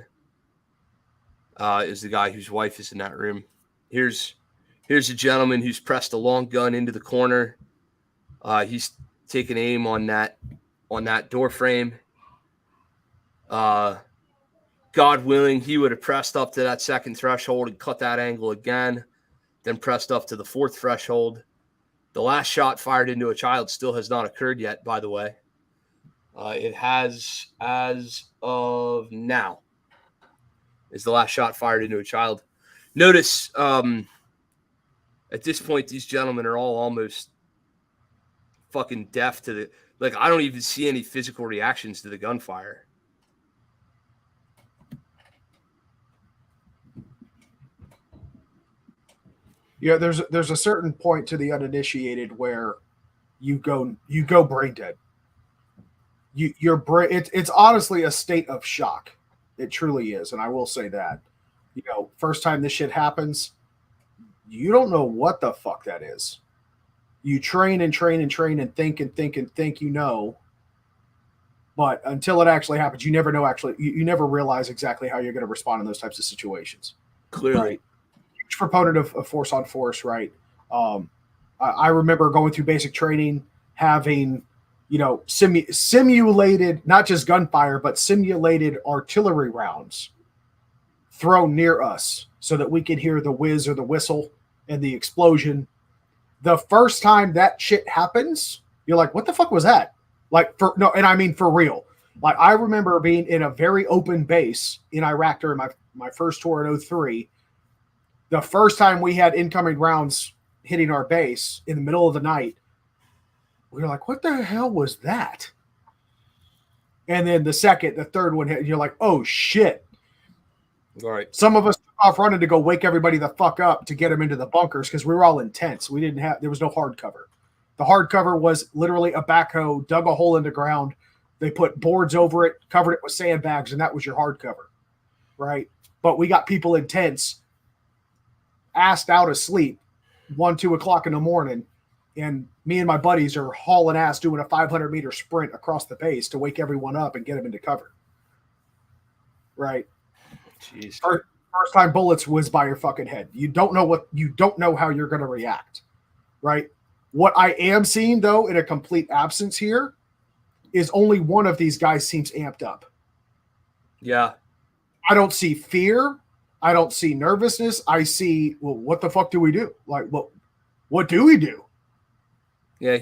is the guy whose wife is in that room. Here's a gentleman who's pressed a long gun into the corner. He's taken aim on that door frame. God willing, he would have pressed up to that second threshold and cut that angle again, then pressed up to the fourth threshold. The last shot fired into a child still has not occurred yet, by the way. It has, as of now, is the last shot fired into a child. Notice, at this point, these gentlemen are all almost fucking deaf to the... Like, I don't even see any physical reactions to the gunfire. Yeah, there's a certain point to the uninitiated where you go brain dead. Your brain, it's honestly a state of shock. It truly is, and I will say that. You know, first time this shit happens, you don't know what the fuck that is. You train and train and train and think and think and think you know, but until it actually happens, you never know. Actually, you never realize exactly how you're going to respond in those types of situations. Clearly. Right? Huge proponent of force on force, right? I remember going through basic training, having, you know, simulated, not just gunfire, but simulated artillery rounds thrown near us so that we could hear the whiz or the whistle and the explosion. The first time that shit happens, you're like, what the fuck was that? Like, and I mean for real. Like, I remember being in a very open base in Iraq during my first tour in 2003. The first time we had incoming rounds hitting our base in the middle of the night, we were like, what the hell was that? And then the third one hit, and you're like, oh shit. All right. Some of us took off running to go wake everybody the fuck up to get them into the bunkers because we were all in tents. There was no hard cover. The hard cover was literally a backhoe, dug a hole in the ground. They put boards over it, covered it with sandbags, and that was your hard cover. Right? But we got people in tents, assed out of sleep, 1, 2 o'clock in the morning, and me and my buddies are hauling ass doing a 500-meter sprint across the base to wake everyone up and get them into cover. Right? Jeez. First time bullets whiz by your fucking head. You don't know how you're going to react. Right? What I am seeing, though, in a complete absence here, is only one of these guys seems amped up. Yeah. I don't see fear. I don't see nervousness. I see, well, what the fuck do we do? Like, what do we do? Yeah,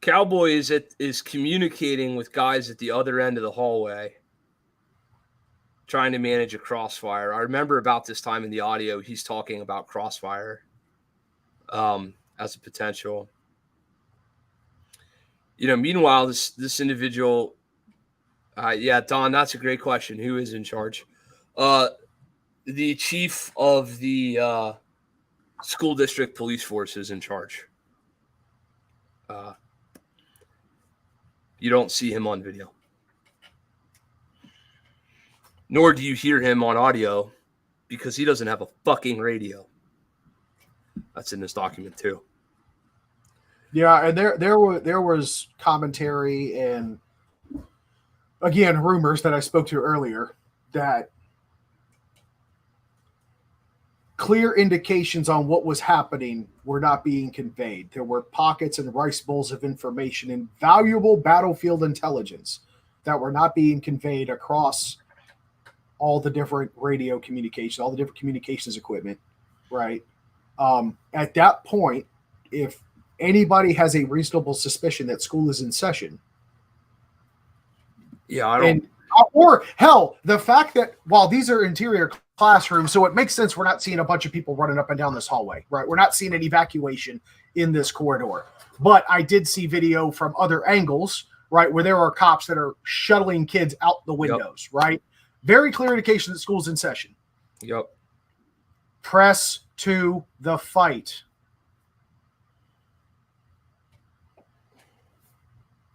Cowboy is communicating with guys at the other end of the hallway, trying to manage a crossfire. I remember about this time in the audio, he's talking about crossfire as a potential. You know, meanwhile, this individual, yeah, Don, that's a great question. Who is in charge? The chief of the school district police force is in charge. You don't see him on video. Nor do you hear him on audio because he doesn't have a fucking radio. That's in this document too. Yeah, and there was commentary and, again, rumors that I spoke to earlier that clear indications on what was happening were not being conveyed. There were pockets and rice bowls of information and valuable battlefield intelligence that were not being conveyed across all the different radio communication, all the different communications equipment, right? At that point, if anybody has a reasonable suspicion that school is in session, yeah, I don't. Or hell, the fact that while these are interior classrooms, so it makes sense we're not seeing a bunch of people running up and down this hallway, right? We're not seeing an evacuation in this corridor. But I did see video from other angles, right, where there are cops that are shuttling kids out the windows, right? Very clear indication that school's in session. Yep. Press to the fight.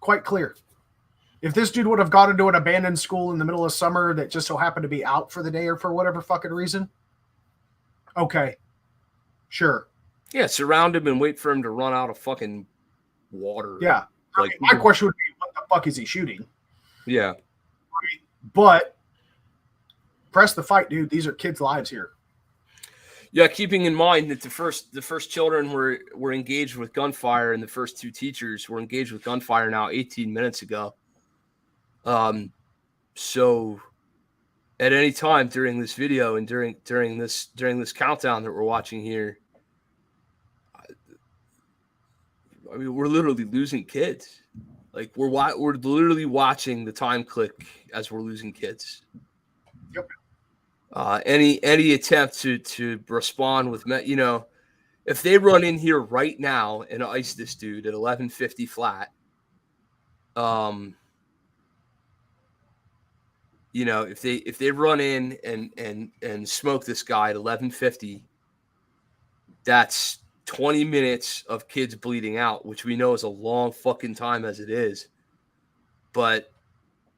Quite clear. If this dude would have gone into an abandoned school in the middle of summer that just so happened to be out for the day or for whatever fucking reason, okay, sure. Yeah, surround him and wait for him to run out of fucking water. Yeah. Like, my question would be, what the fuck is he shooting? Yeah. But press the fight, dude. These are kids' lives here. Yeah, keeping in mind that the first children were engaged with gunfire, and the first two teachers were engaged with gunfire now 18 minutes ago. So at any time during this video and during this countdown that we're watching here, I mean, we're literally losing kids. Like we're literally watching the time click as we're losing kids. Yep. Any attempt to respond with, you know, if they run in here right now and ice this dude at 11:50 flat, you know, if they run in and smoke this guy at 11:50, that's 20 minutes of kids bleeding out, which we know is a long fucking time as it is. But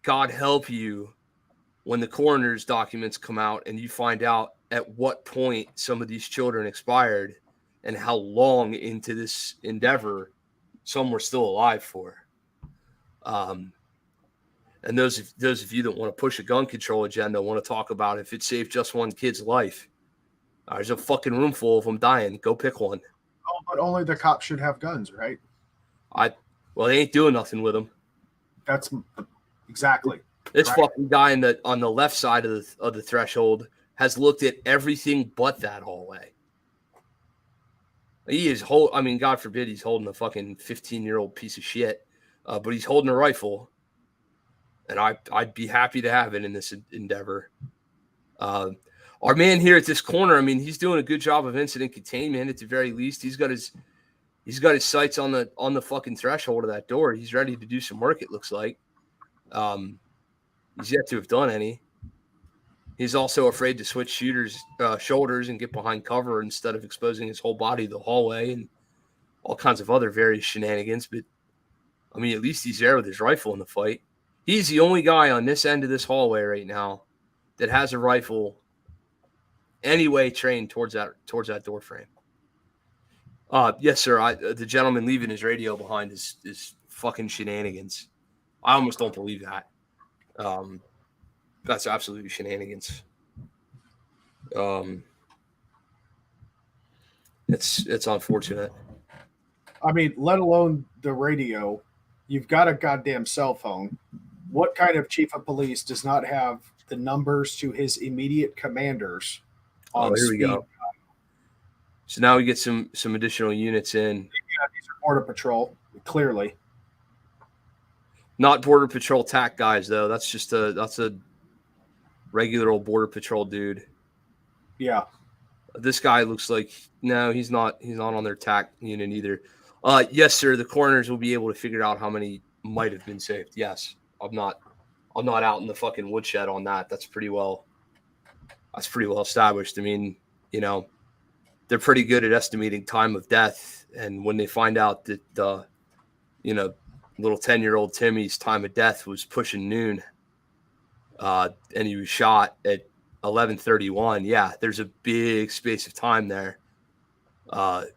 God help you when the coroner's documents come out and you find out at what point some of these children expired and how long into this endeavor some were still alive for. And those of you that want to push a gun control agenda want to talk about if it saved just one kid's life. There's a fucking room full of them dying. Go pick one. Oh, but only the cops should have guns, right? Well, they ain't doing nothing with them. That's exactly. This right. fucking guy on the left side of the threshold has looked at everything but that hallway. He is I mean, God forbid he's holding a fucking 15-year-old piece of shit, but he's holding a rifle, and I'd be happy to have it in this endeavor. Our man here at this corner, I mean, he's doing a good job of incident containment at the very least. He's got his sights on the fucking threshold of that door. He's ready to do some work, it looks like. He's yet to have done any. He's also afraid to switch shoulders and get behind cover instead of exposing his whole body to the hallway and all kinds of other various shenanigans. But, I mean, at least he's there with his rifle in the fight. He's the only guy on this end of this hallway right now that has a rifle anyway trained towards that door frame. Yes, sir. The gentleman leaving his radio behind is fucking shenanigans. I almost don't believe that. That's absolutely shenanigans. It's unfortunate. I mean, let alone the radio. You've got a goddamn cell phone. What kind of chief of police does not have the numbers to his immediate commanders on here we go. So now we get some additional units in. Yeah, these are Border Patrol, clearly. Not Border Patrol TAC guys, though. That's a regular old Border Patrol dude. Yeah. This guy looks like he's not on their TAC unit either. Yes, sir. The coroners will be able to figure out how many might have been saved. Yes. I'm not out in the fucking woodshed on that. That's pretty well established. I mean, you know, they're pretty good at estimating time of death. And when they find out that little 10-year-old Timmy's time of death was pushing noon, and he was shot at 11:31. Yeah, there's a big space of time there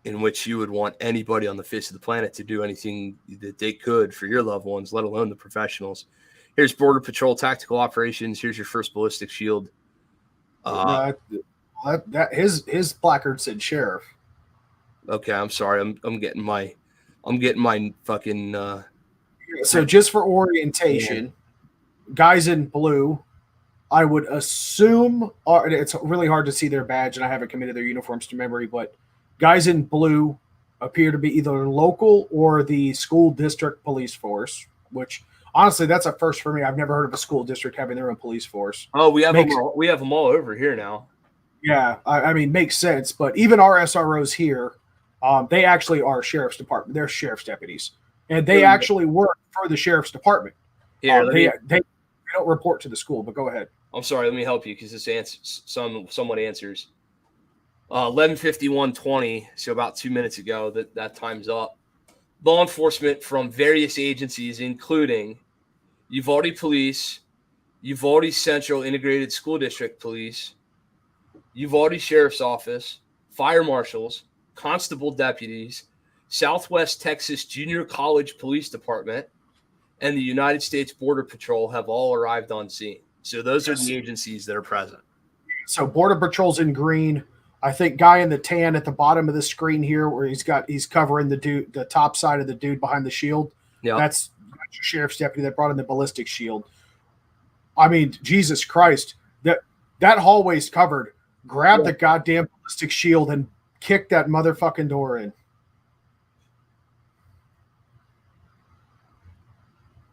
in which you would want anybody on the face of the planet to do anything that they could for your loved ones, let alone the professionals. Here's Border Patrol Tactical Operations. Here's your first ballistic shield. His placard said sheriff. Okay, I'm sorry. I'm getting my fucking. So just for orientation, guys in blue, I would assume it's really hard to see their badge, and I haven't committed their uniforms to memory, but guys in blue appear to be either local or the school district police force, which honestly, that's a first for me. I've never heard of a school district having their own police force. Oh, we have them all over here now. Yeah, I mean, makes sense. But even our SROs here, they actually are sheriff's department. They're sheriff's deputies, and they actually work for the sheriff's department. Here, they don't report to the school. But go ahead. I'm sorry. Let me help you because this answers somewhat answers. 11:51:20. So about 2 minutes ago, that time's up. Law enforcement from various agencies, including Uvalde Police, Uvalde Central Integrated School District Police, Uvalde Sheriff's Office, fire marshals, constable deputies, Southwest Texas Junior College Police Department, and the United States Border Patrol have all arrived on scene. So those are the agencies that are present. So Border Patrol's in green, I think guy in the tan at the bottom of the screen here, where he's covering the top side of the dude behind the shield. Yeah. That's your sheriff's deputy that brought in the ballistic shield. I mean, Jesus Christ, that hallway's covered. Grab the goddamn ballistic shield and kick that motherfucking door in.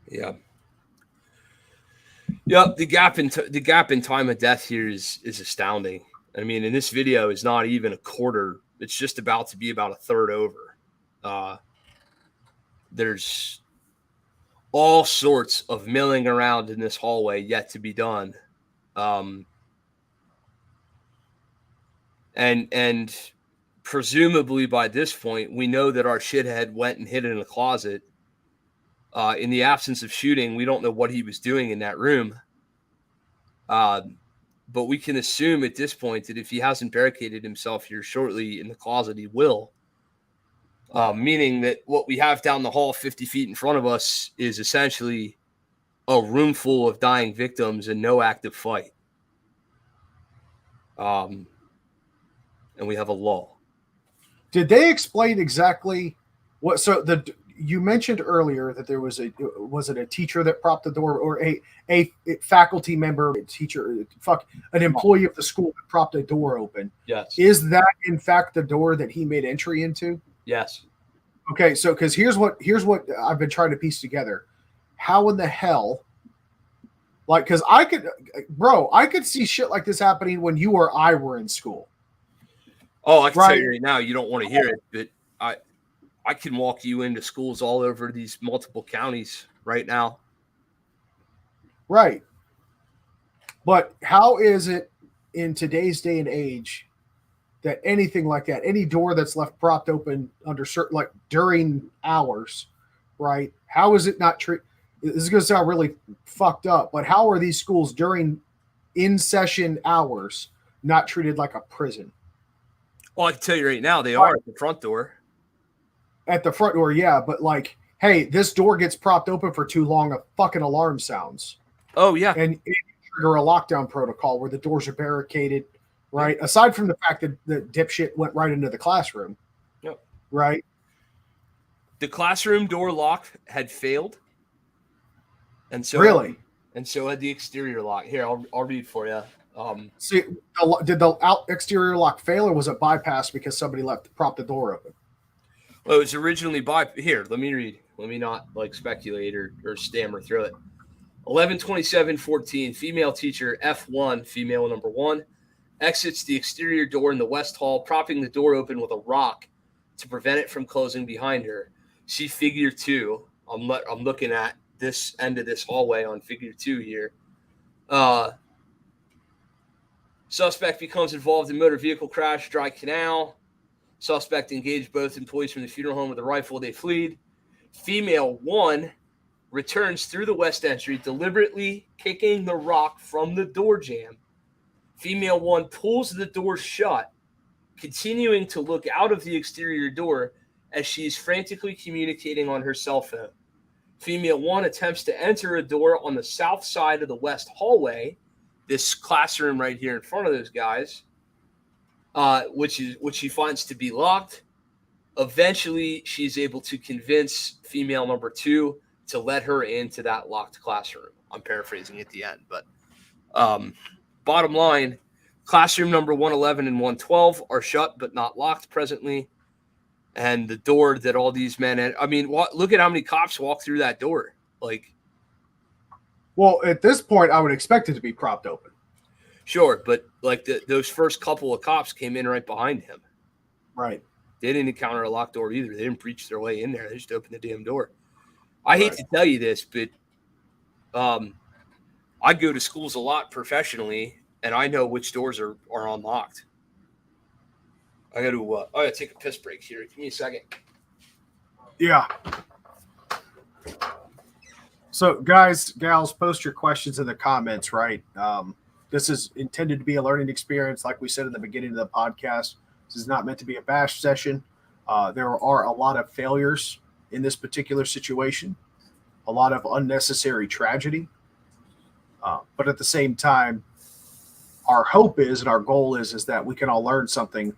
Yeah. Yep. The gap in time of death here is astounding. I mean, and this video is not even a quarter. It's just about to be about a third over. There's all sorts of milling around in this hallway yet to be done. And presumably by this point, we know that our shithead went and hid in a closet. In the absence of shooting, we don't know what he was doing in that room. But we can assume at this point that if he hasn't barricaded himself here shortly in the closet, he will. Meaning that what we have down the hall 50 feet in front of us is essentially a room full of dying victims and no active fight. And we have a lull. Did they explain exactly what? So you mentioned earlier that there was it a teacher that propped the door, or a faculty member, an employee of the school that propped a door open? Yes. Is that in fact the door that he made entry into? Yes. Okay, so because here's what I've been trying to piece together. How in the hell? Like, because I could see shit like this happening when you or I were in school. Oh, I can tell you right now, you don't want to hear it, but I can walk you into schools all over these multiple counties right now. Right. But how is it in today's day and age that anything like that, any door that's left propped open under certain, like during hours, right? How is it not treated? This is going to sound really fucked up, but how are these schools during in-session hours not treated like a prison? Well, I can tell you right now, they are at the front door. At the front door, yeah, but like, hey, this door gets propped open for too long, a fucking alarm sounds. Oh, yeah. And it trigger a lockdown protocol where the doors are barricaded, right? Yeah. Aside from the fact that the dipshit went right into the classroom. Yep. Right? The classroom door lock had failed. And so really? And so had the exterior lock. Here, I'll read for you. See, did the exterior lock fail, or was it bypassed because somebody propped the door open? Well, it was originally here. Let me read. Let me not like speculate or stammer through it. 11/27/14. Female teacher F1, female number 1, exits the exterior door in the west hall, propping the door open with a rock to prevent it from closing behind her. See figure 2. I'm looking at this end of this hallway on figure 2 here. Suspect becomes involved in motor vehicle crash, dry canal. Suspect engaged both employees from the funeral home with a rifle. They fled. Female 1 returns through the west entry, deliberately kicking the rock from the door jamb. Female 1 pulls the door shut, continuing to look out of the exterior door as she's frantically communicating on her cell phone. Female 1 attempts to enter a door on the south side of the west hallway, this classroom right here in front of those guys, which she finds to be locked. Eventually, she's able to convince female number 2 to let her into that locked classroom. I'm paraphrasing at the end, but bottom line, classroom number 111 and 112 are shut but not locked presently. And the door that all these men look at how many cops walk through that door. Well, at this point, I would expect it to be propped open. Sure, but those first couple of cops came in right behind him. Right. They didn't encounter a locked door either. They didn't breach their way in there. They just opened the damn door. I hate to tell you this, but I go to schools a lot professionally, and I know which doors are unlocked. I got to take a piss break here. Give me a second. Yeah. So, guys, gals, post your questions in the comments, right? This is intended to be a learning experience, like we said in the beginning of the podcast. This is not meant to be a bash session. There are a lot of failures in this particular situation, a lot of unnecessary tragedy. But at the same time, our hope is and our goal is that we can all learn something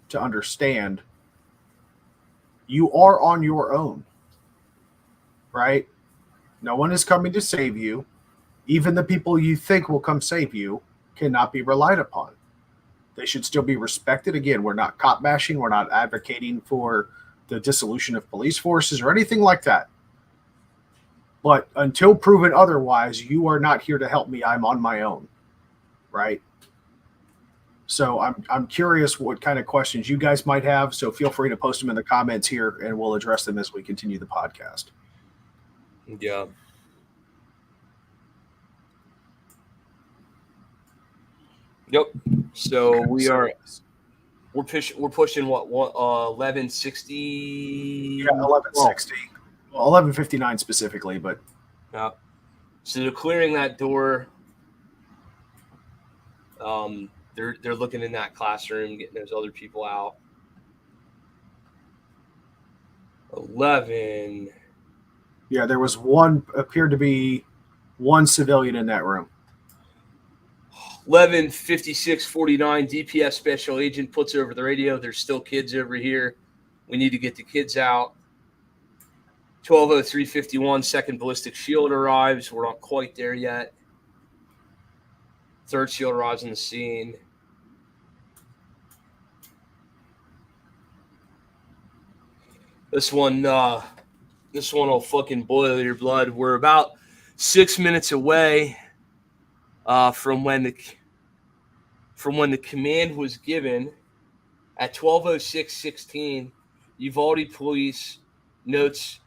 to understand. You are on your own, right? No one is coming to save you. Even the people you think will come save you cannot be relied upon. They should still be respected. Again, we're not cop bashing. We're not advocating for the dissolution of police forces or anything like that. But until proven otherwise, you are not here to help me. I'm on my own, right? So I'm curious what kind of questions you guys might have. So feel free to post them in the comments here, and we'll address them as we continue the podcast. Yeah. Yep. So we're pushing what 1160. Yeah, 1160. Well, 1159 specifically, but yeah. So they're clearing that door. They're looking in that classroom, getting those other people out. 11. Yeah, there was appeared to be one civilian in that room. 11:56:49. DPS special agent puts over the radio. There's still kids over here. We need to get the kids out. 12:03:51. Second ballistic shield arrives. We're not quite there yet. Third shield arrives on the scene. This one will fucking boil your blood. We're about 6 minutes away from when the command was given at 12:06:16. Uvalde police notes.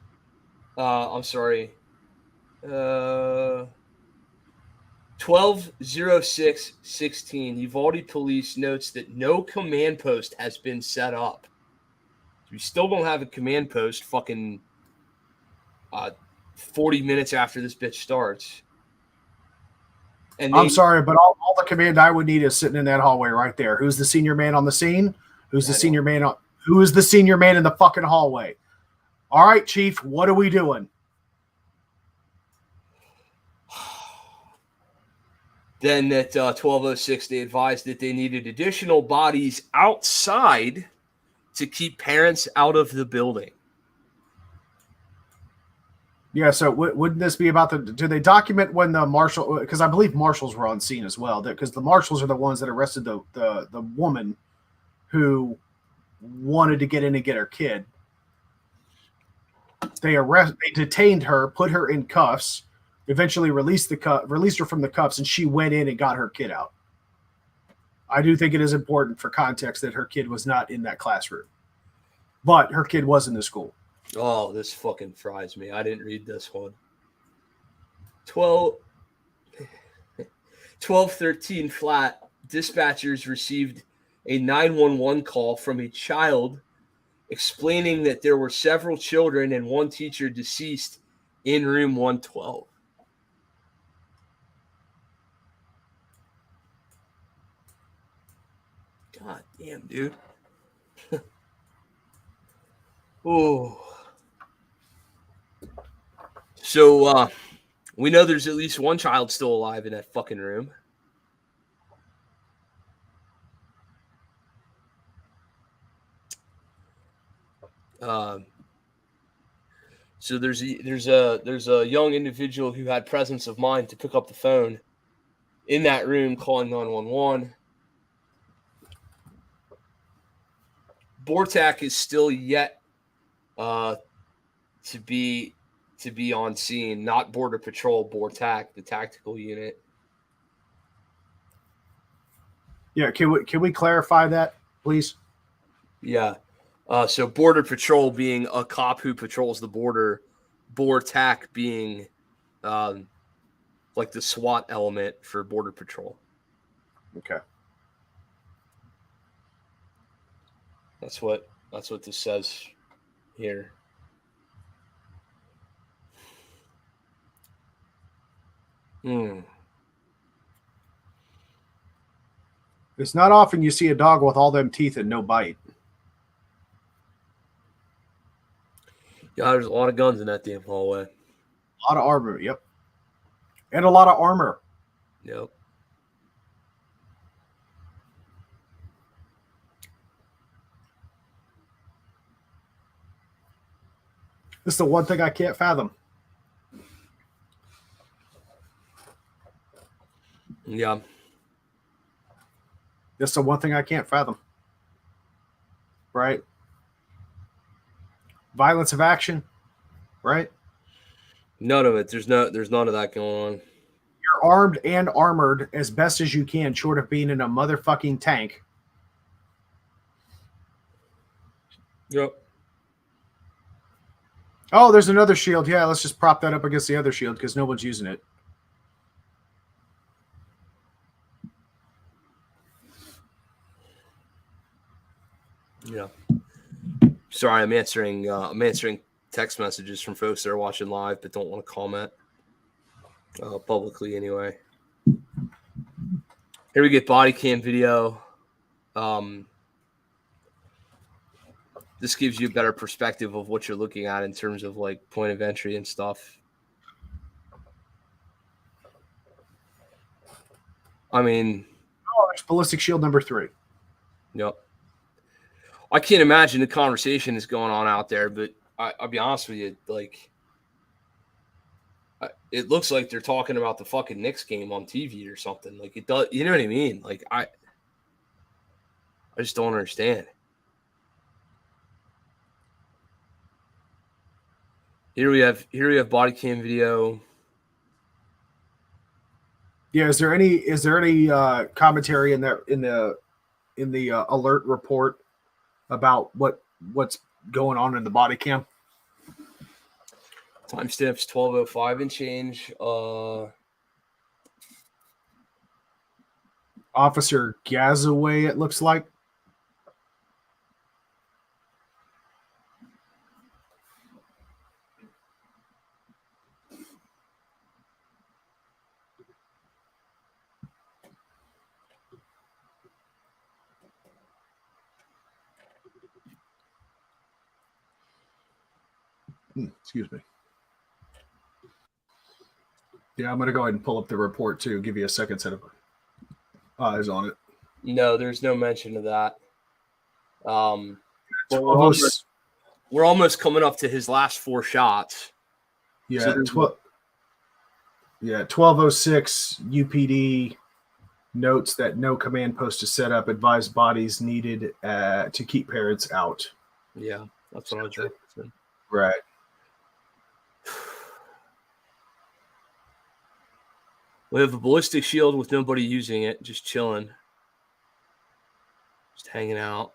12:06:16. Uvalde police notes that no command post has been set up. We still don't have a command post. Fucking 40 minutes after this bitch starts. And I'm sorry, but all the command I would need is sitting in that hallway right there. Who's the senior man on the scene? Who is the senior man in the fucking hallway? All right, Chief, what are we doing? Then at 12:06, they advised that they needed additional bodies outside to keep parents out of the building. Yeah, so wouldn't this be about do they document when the marshal, because I believe marshals were on scene as well, because the marshals are the ones that arrested the woman who wanted to get in and get her kid. They detained her, put her in cuffs, eventually released her from the cuffs, and she went in and got her kid out. I do think it is important for context that her kid was not in that classroom, but her kid was in the school. Oh, this fucking fries me. I didn't read this one. 12:13 flat. Dispatchers received a 911 call from a child explaining that there were several children and one teacher deceased in room 112. God damn, dude. Oh. So we know there's at least one child still alive in that fucking room. So there's a young individual who had presence of mind to pick up the phone in that room, calling 911. Bortak is still yet to be on scene, not Border Patrol. Bortak, the tactical unit. Yeah, can we clarify that, please? Yeah. So Border Patrol being a cop who patrols the border, Bortak being like the SWAT element for Border Patrol. Okay. That's what this says here. It's not often you see a dog with all them teeth and no bite. Yeah, there's a lot of guns in that damn hallway. A lot of armor, yep. And a lot of armor. Yep. This is the one thing I can't fathom. Yeah. That's the one thing I can't fathom. Right? Violence of action. Right? None of it. There's none of that going on. You're armed and armored as best as you can, short of being in a motherfucking tank. Yep. Oh, there's another shield. Yeah, let's just prop that up against the other shield because no one's using it. Yeah. Sorry, I'm answering text messages from folks that are watching live but don't want to comment publicly anyway. Here we get body cam video. This gives you a better perspective of what you're looking at in terms of like point of entry and stuff. I mean, there's ballistic shield number 3. Yep. I can't imagine the conversation is going on out there, but I'll be honest with you, like, it looks like they're talking about the fucking Knicks game on TV or something. Like, it does, you know what I mean? Like, I just don't understand. Here we have body cam video. Yeah, is there any commentary in the alert report about what's going on in the body cam? Timestamps 12:05 and change. Officer Gazaway, it looks like. Excuse me. Yeah, I'm going to go ahead and pull up the report too. Give you a second set of eyes on it. No, there's no mention of that. But we're almost coming up to his last 4 shots. Yeah, so 1206 UPD notes that no command post is set up. Advised bodies needed to keep parents out. Yeah, that's what I was saying. Right. We have a ballistic shield with nobody using it, just chilling. Just hanging out.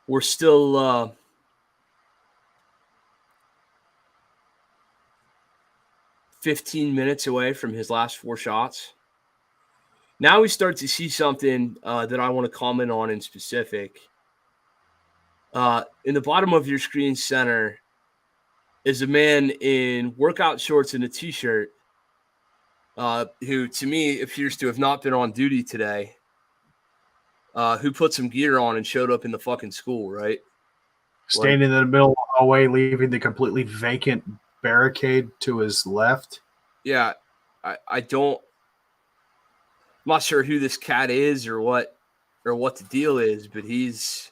We're still 15 minutes away from his last 4 shots. Now we start to see something that I want to comment on in specific. In the bottom of your screen center is a man in workout shorts and a t-shirt who, to me, appears to have not been on duty today, who put some gear on and showed up in the fucking school, right? Standing in the middle of the hallway, leaving the completely vacant barricade to his left. Yeah, I'm not sure who this cat is or what the deal is, but at least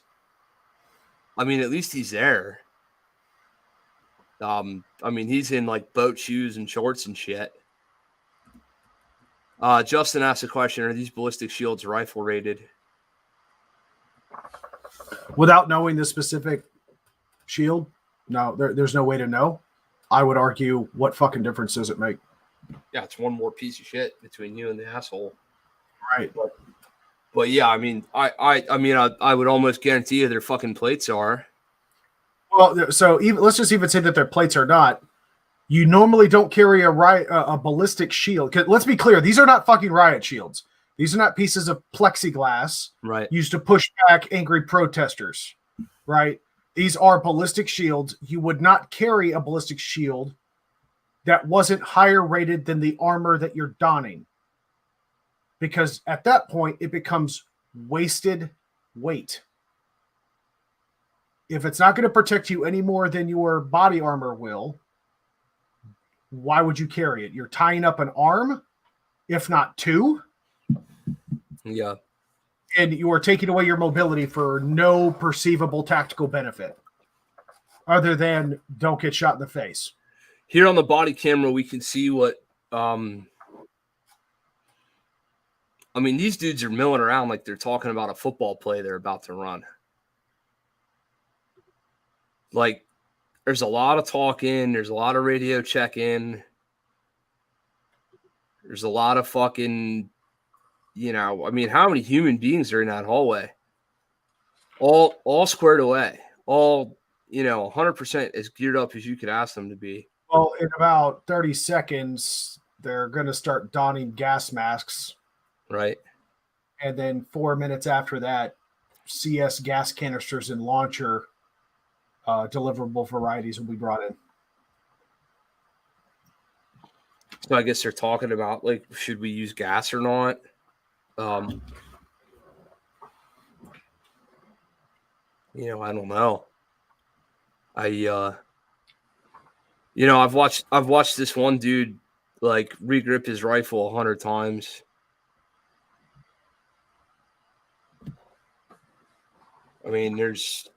he's there. He's in like boat shoes and shorts and shit. Justin asked a question: are these ballistic shields rifle rated? Without knowing the specific shield, no, there's no way to know. I would argue, what fucking difference does it make? Yeah, it's one more piece of shit between you and the asshole. Right. But yeah, I would almost guarantee you their fucking plates are. Well, so let's just even say that their plates are not. You normally don't carry a ballistic shield. Let's be clear, these are not fucking riot shields. These are not pieces of plexiglass used to push back angry protesters, right? These are ballistic shields. You would not carry a ballistic shield that wasn't higher rated than the armor that you're donning, because at that point it becomes wasted weight. If it's not going to protect you any more than your body armor will, why would you carry it? You're tying up an arm, if not 2. Yeah. and you are taking away your mobility for no perceivable tactical benefit other than don't get shot in the face. Here on the body camera, we can see what I mean, these dudes are milling around like they're talking about a football play they're about to run. Like, there's a lot of talking. There's a lot of radio check-in. There's a lot of fucking, I mean, how many human beings are in that hallway? All squared away. All, 100% as geared up as you could ask them to be. Well, in about 30 seconds, they're going to start donning gas masks. Right. And then 4 minutes after that, CS gas canisters and launcher deliverable varieties will be brought in. So I guess they're talking about, like, should we use gas or not? I don't know. I've watched this one dude like regrip his rifle 100 times. I mean, there's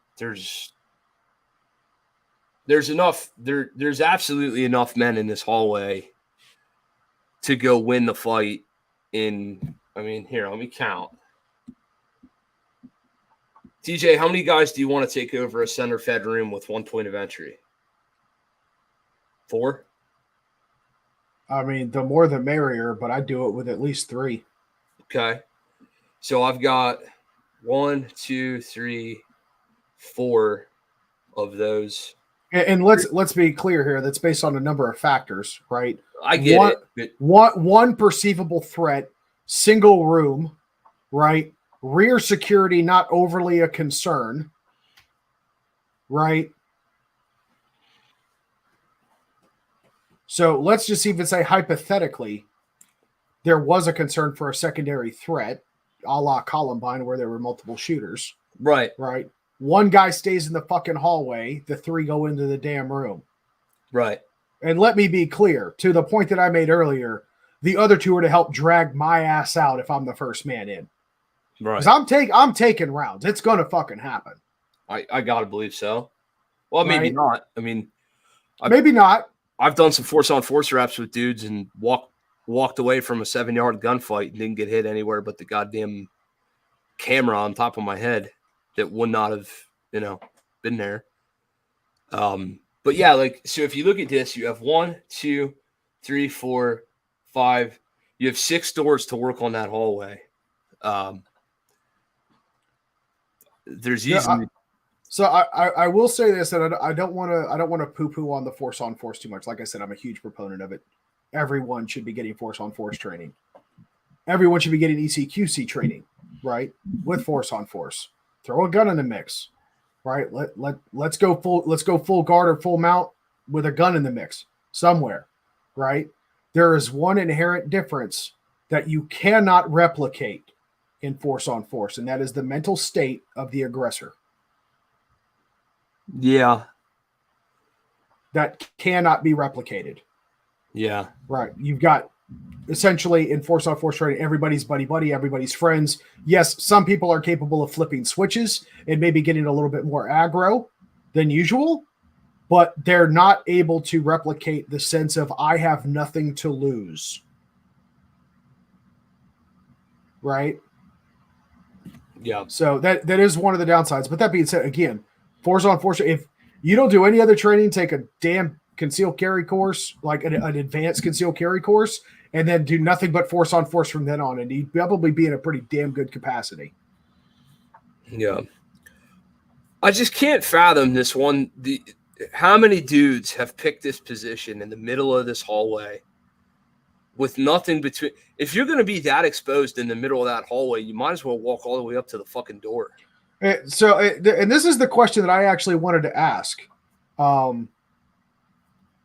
enough there's absolutely enough men in this hallway to go win the fight in, I mean, here, let me count. TJ, how many guys do you want to take over a center fed room with 1 point of entry? 4? I mean, the more the merrier, but I'd do it with at least 3. Okay. So I've got 1, 2, 3, 4 of those. And let's be clear here. That's based on a number of factors, right? I get it. One perceivable threat, single room, right? Rear security not overly a concern, right? So let's just even say hypothetically, there was a concern for a secondary threat, a la Columbine, where there were multiple shooters. Right. Right. One guy stays in the fucking hallway. The 3 go into the damn room. Right. And let me be clear, to the point that I made earlier, the other 2 are to help drag my ass out if I'm the first man in. Right. Because I'm taking rounds. It's going to fucking happen. I got to believe so. Well, maybe Right? not. I mean, maybe not. I've done some force-on-force reps with dudes and walked away from a 7-yard gunfight and didn't get hit anywhere but the goddamn camera on top of my head that would not have, been there. But yeah, like, so if you look at this, you have 1, 2, 3, 4, 5. You have 6 doors to work on that hallway. There's easily. So I will say this, and I don't want to poo-poo on the force-on-force too much. Like I said, I'm a huge proponent of it. Everyone should be getting force-on-force training. Everyone should be getting ECQC training, right? With force-on-force. Throw a gun in the mix, right? Let's go full guard or full mount with a gun in the mix somewhere, right? There is one inherent difference that you cannot replicate in force-on-force, and that is the mental state of the aggressor. Yeah. That cannot be replicated. Yeah. Right. You've got essentially in force-on-force training, everybody's buddy-buddy, everybody's friends. Yes, some people are capable of flipping switches and maybe getting a little bit more aggro than usual, but they're not able to replicate the sense of I have nothing to lose. Right? Yeah. So that is one of the downsides. But that being said, again, force-on-force, if you don't do any other training, take a damn concealed carry course, like an advanced concealed carry course, and then do nothing but force-on-force from then on, and you'd probably be in a pretty damn good capacity. Yeah. I just can't fathom this one. How many dudes have picked this position in the middle of this hallway with nothing between? If you're going to be that exposed in the middle of that hallway, you might as well walk all the way up to the fucking door. So, and this is the question that I actually wanted to ask.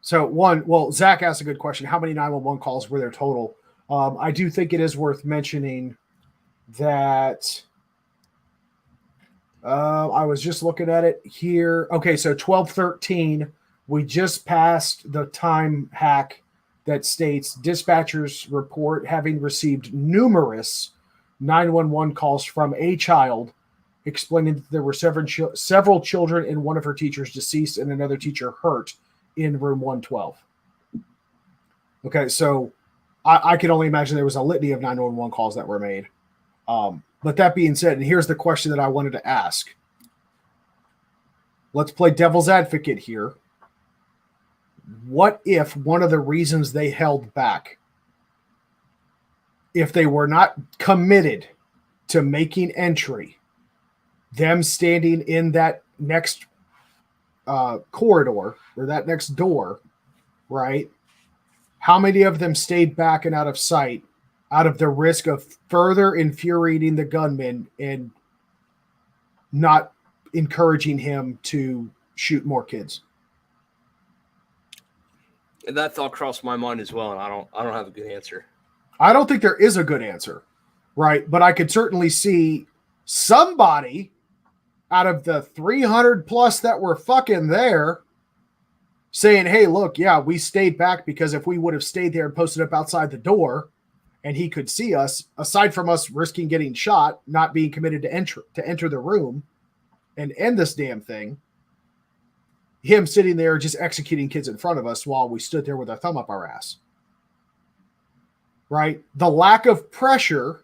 Zach asked a good question. How many 911 calls were there total? I do think it is worth mentioning that I was just looking at it here. Okay, so 1213, we just passed the time hack that states dispatchers report having received numerous 911 calls from a child explaining that there were several children and one of her teachers deceased and another teacher hurt in room 112. Okay, so I can only imagine there was a litany of 911 calls that were made. But that being said, and here's the question that I wanted to ask. Let's play devil's advocate here. What if one of the reasons they held back, if they were not committed to making entry, them standing in that next corridor or that next door, right? How many of them stayed back and out of sight out of the risk of further infuriating the gunman and not encouraging him to shoot more kids? And that thought crossed my mind as well, and I don't have a good answer. I don't think there is a good answer, right? But I could certainly see somebody out of the 300 plus that were fucking there saying, hey, look, yeah, we stayed back because if we would have stayed there and posted up outside the door and he could see us, aside from us risking getting shot, not being committed to enter the room and end this damn thing, him sitting there just executing kids in front of us while we stood there with our thumb up our ass. Right? The lack of pressure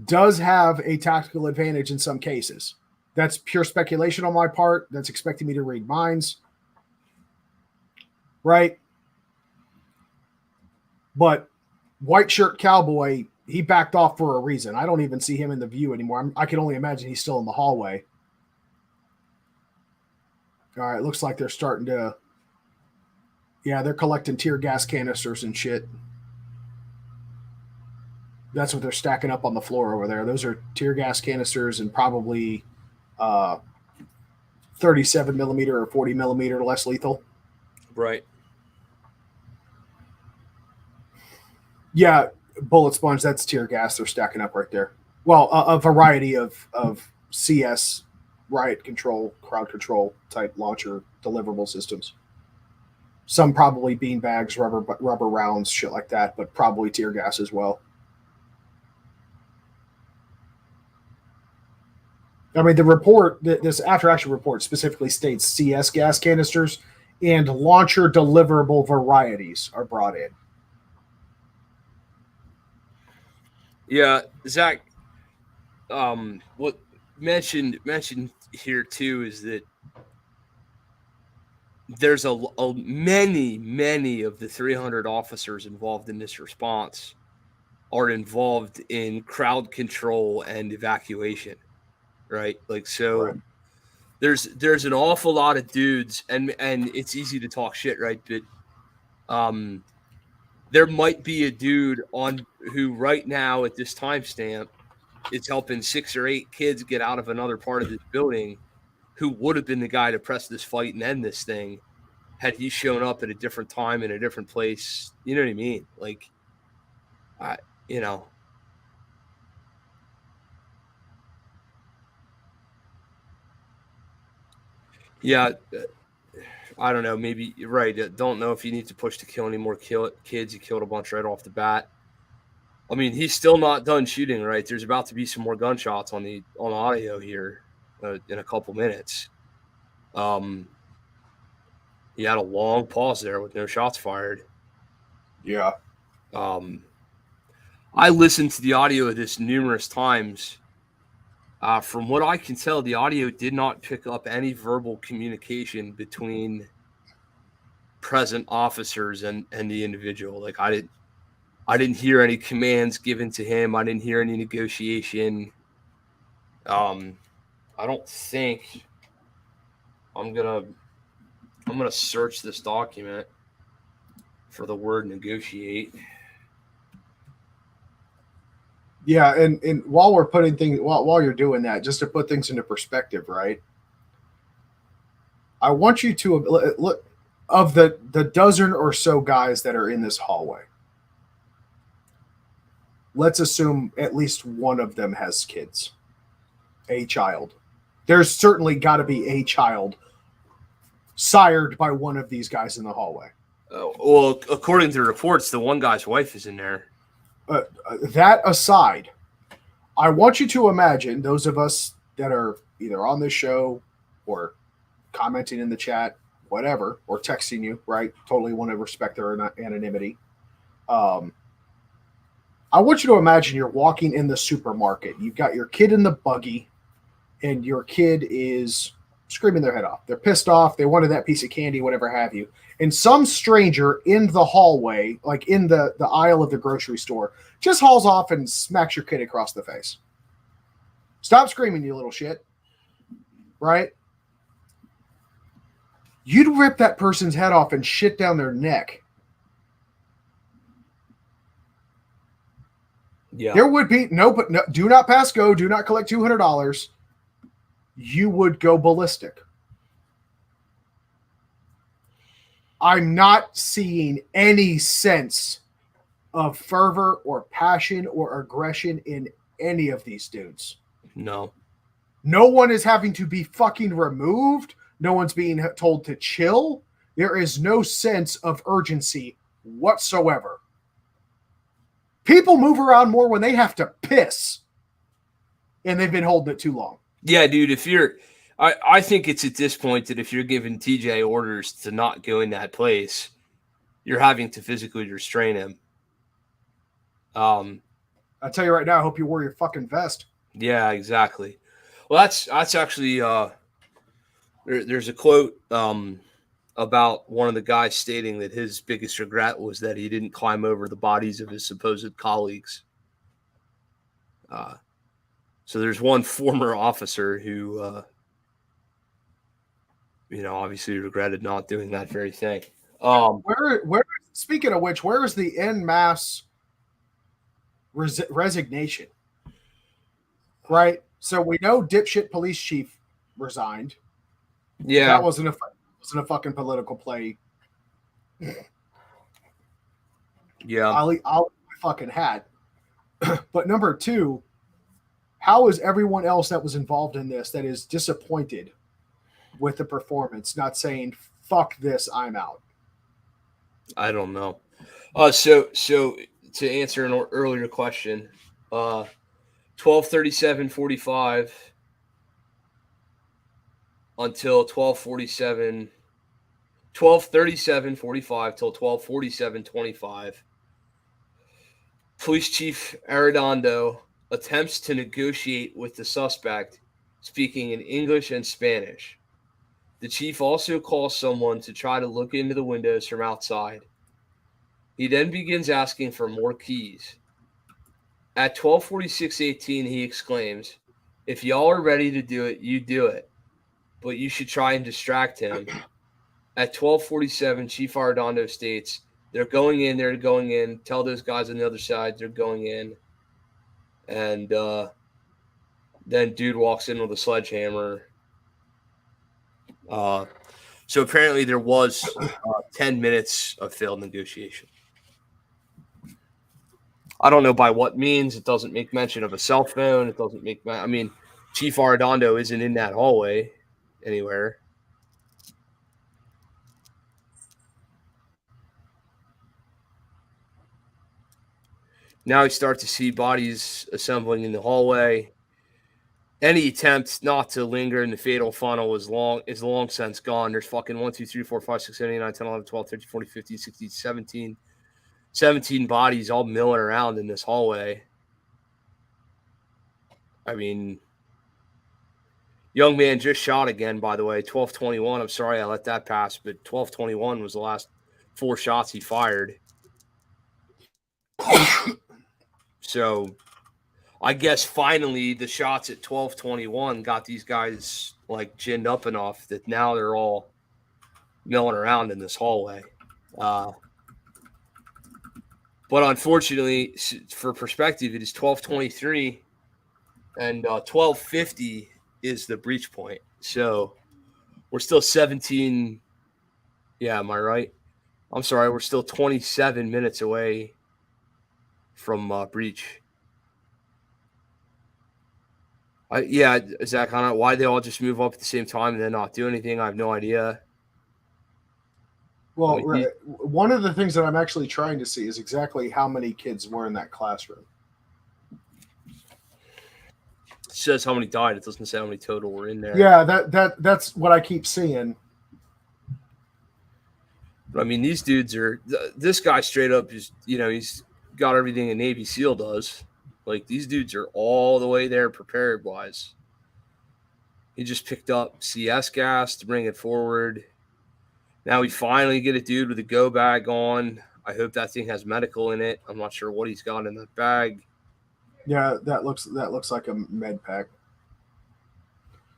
does have a tactical advantage in some cases. That's pure speculation on my part. That's expecting me to read minds. Right? But white shirt cowboy, he backed off for a reason. I don't even see him in the view anymore. I can only imagine he's still in the hallway. All right, looks like they're starting to, yeah, they're collecting tear gas canisters and shit. That's what they're stacking up on the floor over there. Those are tear gas canisters and probably 37 millimeter or 40 millimeter less lethal. Right. Yeah, bullet sponge, that's tear gas they're stacking up right there. Well, a variety of CS, riot control, crowd control type launcher deliverable systems. Some probably bean bags, rubber rounds, shit like that, but probably tear gas as well. I mean, the report, this after-action report specifically states CS gas canisters and launcher deliverable varieties are brought in. Yeah, Zach, what mentioned here too is that there's a many of the 300 officers involved in this response are involved in crowd control and evacuation, right? Like, so right. There's an awful lot of dudes, and it's easy to talk shit, right? But there might be a dude on who right now at this timestamp is helping 6 or 8 kids get out of another part of this building, who would have been the guy to press this fight and end this thing had he shown up at a different time in a different place. You know what I mean? Like, you know. Yeah, I don't know. Maybe you're right. Don't know if you need to push to kill any more kids. He killed a bunch right off the bat. I mean, he's still not done shooting, right? There's about to be some more gunshots on the audio here in a couple minutes. He had a long pause there with no shots fired. Yeah. I listened to the audio of this numerous times. From what I can tell, the audio did not pick up any verbal communication between present officers and the individual. Like, I didn't hear any commands given to him. I didn't hear any negotiation. I don't think I'm gonna search this document for the word negotiate. Yeah, and while we're putting things, while you're doing that, just to put things into perspective, right? I want you to look of the dozen or so guys that are in this hallway. Let's assume at least one of them has kids, a child. There's certainly got to be a child sired by one of these guys in the hallway. Well, according to reports, the one guy's wife is in there. That aside, I want you to imagine those of us that are either on this show or commenting in the chat, whatever, or texting you, right? Totally want to respect their anonymity. I want you to imagine you're walking in the supermarket. You've got your kid in the buggy, and your kid is screaming their head off. They're pissed off. They wanted that piece of candy, whatever have you. And some stranger in the hallway, like in the aisle of the grocery store, just hauls off and smacks your kid across the face. Stop screaming, you little shit. Right? You'd rip that person's head off and shit down their neck. Yeah. There would be no, do not pass go, do not collect $200. You would go ballistic. I'm not seeing any sense of fervor or passion or aggression in any of these dudes. No. No one is having to be fucking removed. No one's being told to chill. There is no sense of urgency whatsoever. People move around more when they have to piss, and they've been holding it too long. Yeah, dude, I think it's at this point that if you're giving TJ orders to not go in that place, you're having to physically restrain him. I'll tell you right now, I hope you wore your fucking vest. Yeah, exactly. Well, that's actually there's a quote about one of the guys stating that his biggest regret was that he didn't climb over the bodies of his supposed colleagues. So there's one former officer who, obviously regretted not doing that very thing. Where? Speaking of which, where is the en masse resignation? Right. So we know dipshit police chief resigned. Yeah, that wasn't a fucking political play. Yeah, I'll fucking hat. But number two, how is everyone else that was involved in this that is disappointed with the performance not saying fuck this, I'm out? I don't know. So to answer an earlier question, 12:37:45 until 12:37, 12:37:45 till 12:47:25. Police Chief Arredondo attempts to negotiate with the suspect, speaking in English and Spanish. The chief also calls someone to try to look into the windows from outside. He then begins asking for more keys. At 12:46:18, he exclaims, "If y'all are ready to do it, you do it. But you should try and distract him." At 12:47, Chief Arredondo states, they're going in. Tell those guys on the other side they're going in. And then dude walks in with a sledgehammer. So apparently there was 10 minutes of failed negotiation. I don't know by what means. It doesn't make mention of a cell phone. It doesn't make – I mean, Chief Arredondo isn't in that hallway anywhere. Now we start to see bodies assembling in the hallway. Any attempt not to linger in the fatal funnel is long since gone. There's fucking 1, 2, 3, 4, 5, 6, 7, 8, 9, 10, 11, 12, 13, 14, 15, 16, 17 bodies all milling around in this hallway. I mean, young man just shot again, by the way, 12:21. I'm sorry I let that pass, but 12:21 was the last 4 shots he fired. So I guess finally the shots at 12:21 got these guys like ginned up enough that now they're all milling around in this hallway. But unfortunately, for perspective, it is 12:23 and 12:50 is the breach point. So we're still 17. Yeah, am I right? I'm sorry. We're still 27 minutes away from breach. Is that kind of why they all just move up at the same time and then not do anything? I have no idea. Well, one of the things that I'm actually trying to see is exactly how many kids were in that classroom. says how many died. It doesn't say how many total were in there. Yeah, that's what I keep seeing. But I mean, these dudes are. This guy straight up is, he's got everything a Navy SEAL does. Like, these dudes are all the way there prepared wise. He just picked up CS gas to bring it forward. Now we finally get a dude with a go bag on. I hope that thing has medical in it. I'm not sure what he's got in that bag. Yeah, that looks like a med pack.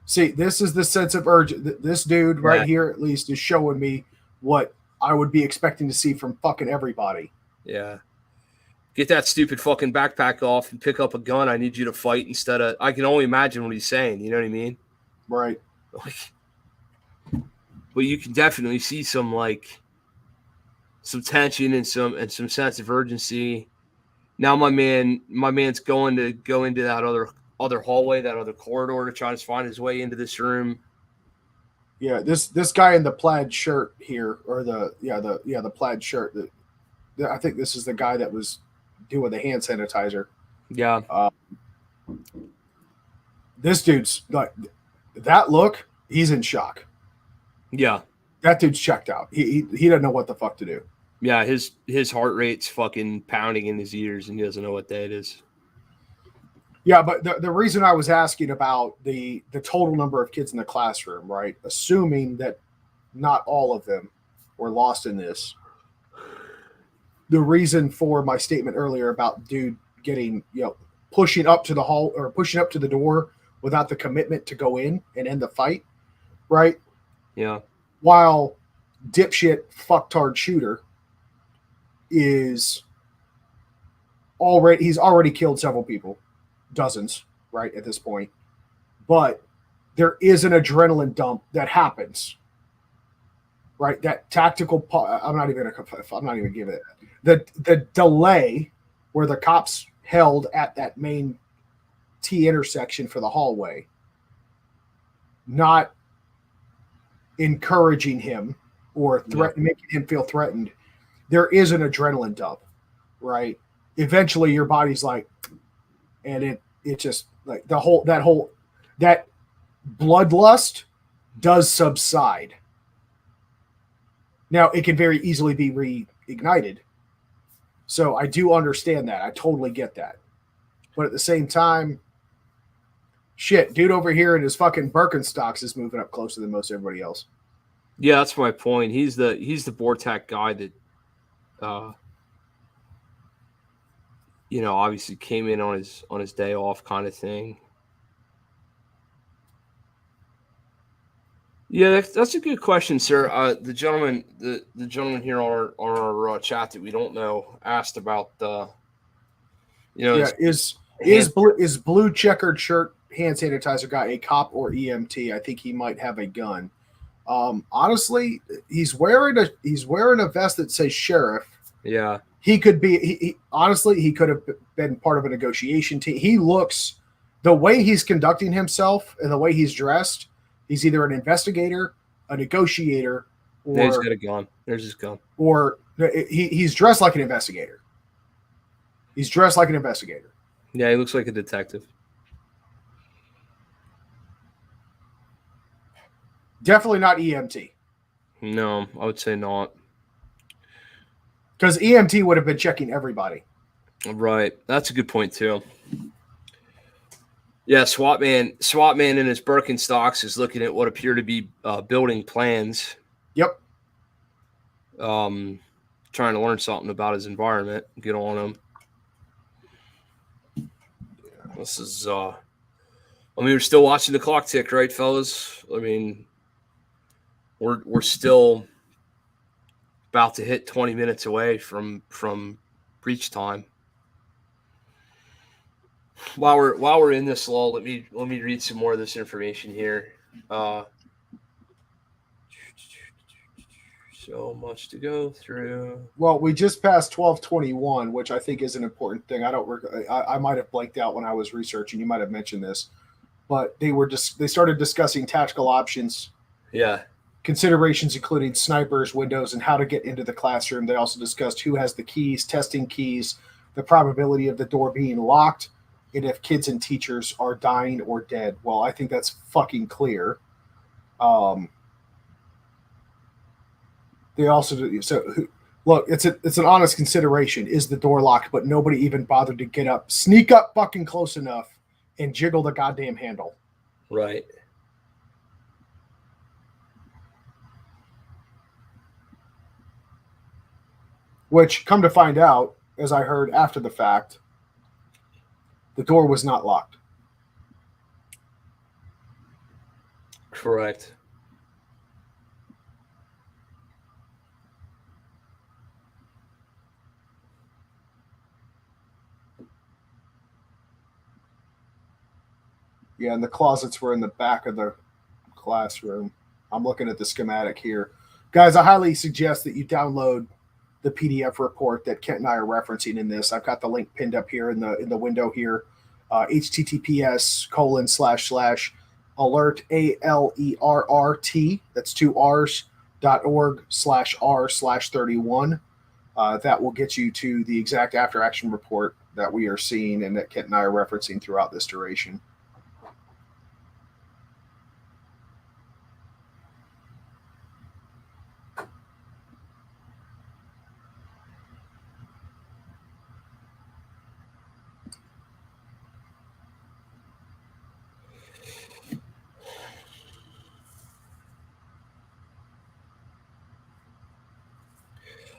See, this is the sense of urgency. This dude right here, at least, is showing me what I would be expecting to see from fucking everybody. Yeah. Get that stupid fucking backpack off and pick up a gun. I need you to fight instead of. I can only imagine what he's saying. You know what I mean? Right. Like, but you can definitely see some tension and some sense of urgency. Now my man's going to go into that other hallway, that other corridor to try to find his way into this room. Yeah, this guy in the plaid shirt here, or the plaid shirt. I think this is the guy that was doing the hand sanitizer. Yeah. This dude's like that look. He's in shock. Yeah. That dude's checked out. He doesn't know what the fuck to do. Yeah, his heart rate's fucking pounding in his ears, and he doesn't know what day it is. Yeah, but the reason I was asking about the total number of kids in the classroom, right? Assuming that not all of them were lost in this. The reason for my statement earlier about dude getting, pushing up to the hall or pushing up to the door without the commitment to go in and end the fight, right? Yeah. While dipshit fucktard shooter he's already killed several people, dozens, right, at this point. But there is an adrenaline dump that happens, right? That tactical. I'm not even giving it the delay where the cops held at that main T intersection for the hallway, not encouraging him or making him feel threatened. There is an adrenaline dump, right? Eventually your body's like, and it just like that bloodlust does subside. Now it can very easily be reignited. So I do understand that. I totally get that. But at the same time, shit, dude over here in his fucking Birkenstocks is moving up closer than most everybody else. Yeah, that's my point. He's the Bortak guy that obviously came in on his day off kind of thing. Yeah, that's a good question, sir. The gentleman here on our chat that we don't know asked about is blue checkered shirt hand sanitizer guy a cop or EMT? I think he might have a gun. Honestly, he's wearing a vest that says sheriff. Yeah. He could be. Honestly, he could have been part of a negotiation team. He looks, the way he's conducting himself and the way he's dressed, he's either an investigator, a negotiator, or he's got a gun. There's his gun. Or he's dressed like an investigator. He's dressed like an investigator. Yeah, he looks like a detective. Definitely not EMT. No, I would say not. Because EMT would have been checking everybody. Right. That's a good point, too. Yeah, SWAT man in his Birkenstocks is looking at what appear to be building plans. Yep. Trying to learn something about his environment. Get on him. This is, we're still watching the clock tick, right, fellas? I mean, we're still about to hit 20 minutes away from breach time. While we're in this lull, let me read some more of this information here. So much to go through. Well, we just passed 12:21, which I think is an important thing. I might have blanked out when I was researching. You might have mentioned this, but they started discussing tactical options. Yeah. Considerations including snipers, windows, and how to get into the classroom. They also discussed who has the keys, testing keys, the probability of the door being locked, and if kids and teachers are dying or dead. Well, I think that's fucking clear. They also do, so. Look, it's an honest consideration. Is the door locked? But nobody even bothered to get up, sneak up fucking close enough, and jiggle the goddamn handle. Right. Which, come to find out, as I heard after the fact, the door was not locked. Correct. Yeah, and the closets were in the back of the classroom. I'm looking at the schematic here. Guys, I highly suggest that you download the PDF report that Kent and I are referencing in this. I've got the link pinned up here in the window here. https://alert ALERRT, that's 2Rs.org/R/31. That will get you to the exact after action report that we are seeing and that Kent and I are referencing throughout this duration.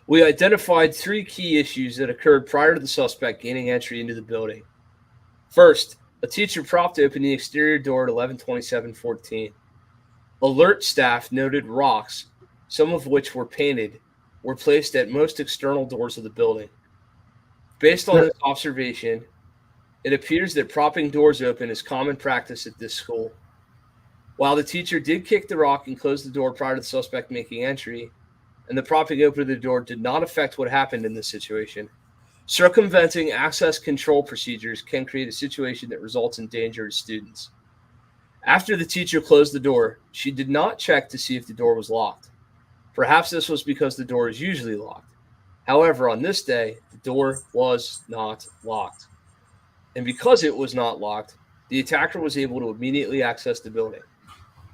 We identified 3 key issues that occurred prior to the suspect gaining entry into the building. First, a teacher propped open the exterior door at 11:27:14. Alert staff noted rocks, some of which were painted, were placed at most external doors of the building. Based on this observation, it appears that propping doors open is common practice at this school. While the teacher did kick the rock and close the door prior to the suspect making entry, and the propping open of the door did not affect what happened in this situation, circumventing access control procedures can create a situation that results in danger to students. After the teacher closed the door, she did not check to see if the door was locked. Perhaps this was because the door is usually locked. However, on this day, the door was not locked. And because it was not locked, the attacker was able to immediately access the building.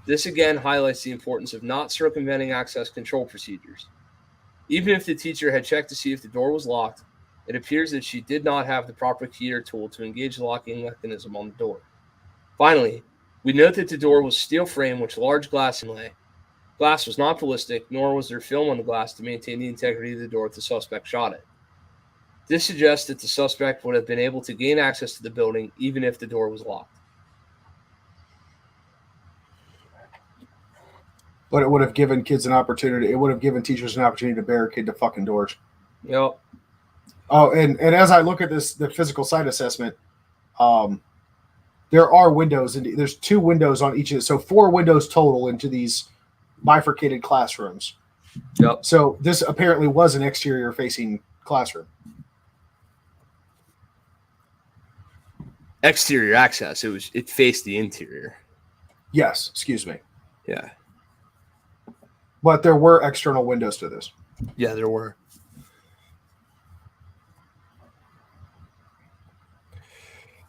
This again highlights the importance of not circumventing access control procedures. Even if the teacher had checked to see if the door was locked, it appears that she did not have the proper key or tool to engage the locking mechanism on the door. Finally, we note that the door was steel frame with large glass inlay. Glass was not ballistic, nor was there film on the glass to maintain the integrity of the door if the suspect shot it. This suggests that the suspect would have been able to gain access to the building even if the door was locked. But it would have given kids an opportunity. It would have given teachers an opportunity to barricade the fucking doors. Yep. Oh, and as I look at this, the physical site assessment, there are windows, and there's 2 windows on each of so 4 windows total into these bifurcated classrooms. Yep. So this apparently was an exterior facing classroom. Exterior access. It faced the interior. Yes, excuse me. Yeah. But there were external windows to this. Yeah, there were.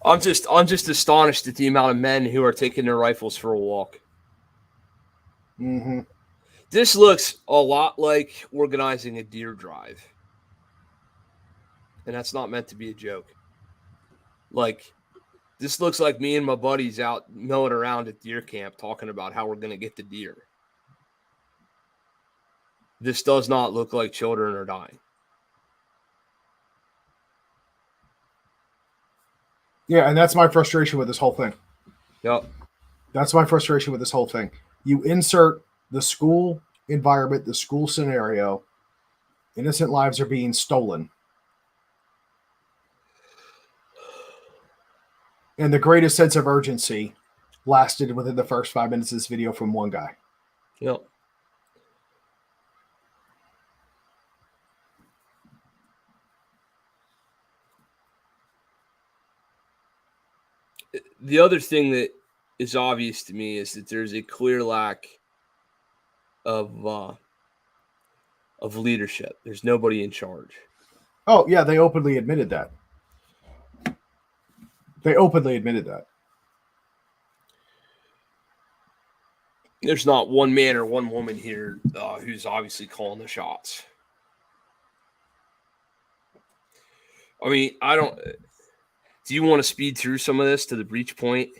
I'm just astonished at the amount of men who are taking their rifles for a walk. Mm-hmm. This looks a lot like organizing a deer drive. And that's not meant to be a joke. Like, this looks like me and my buddies out milling around at deer camp talking about how we're going to get the deer. This does not look like children are dying. Yeah, and that's my frustration with this whole thing. Yep. That's my frustration with this whole thing. You insert the school environment, the school scenario, innocent lives are being stolen. And the greatest sense of urgency lasted within the first 5 minutes of this video from one guy. Yep. The other thing that is obvious to me is that there's a clear lack of leadership. There's nobody in charge. Oh, yeah, they openly admitted that. They openly admitted that. There's not one man or one woman here who's obviously calling the shots. I mean, I don't. Do you want to speed through some of this to the breach point?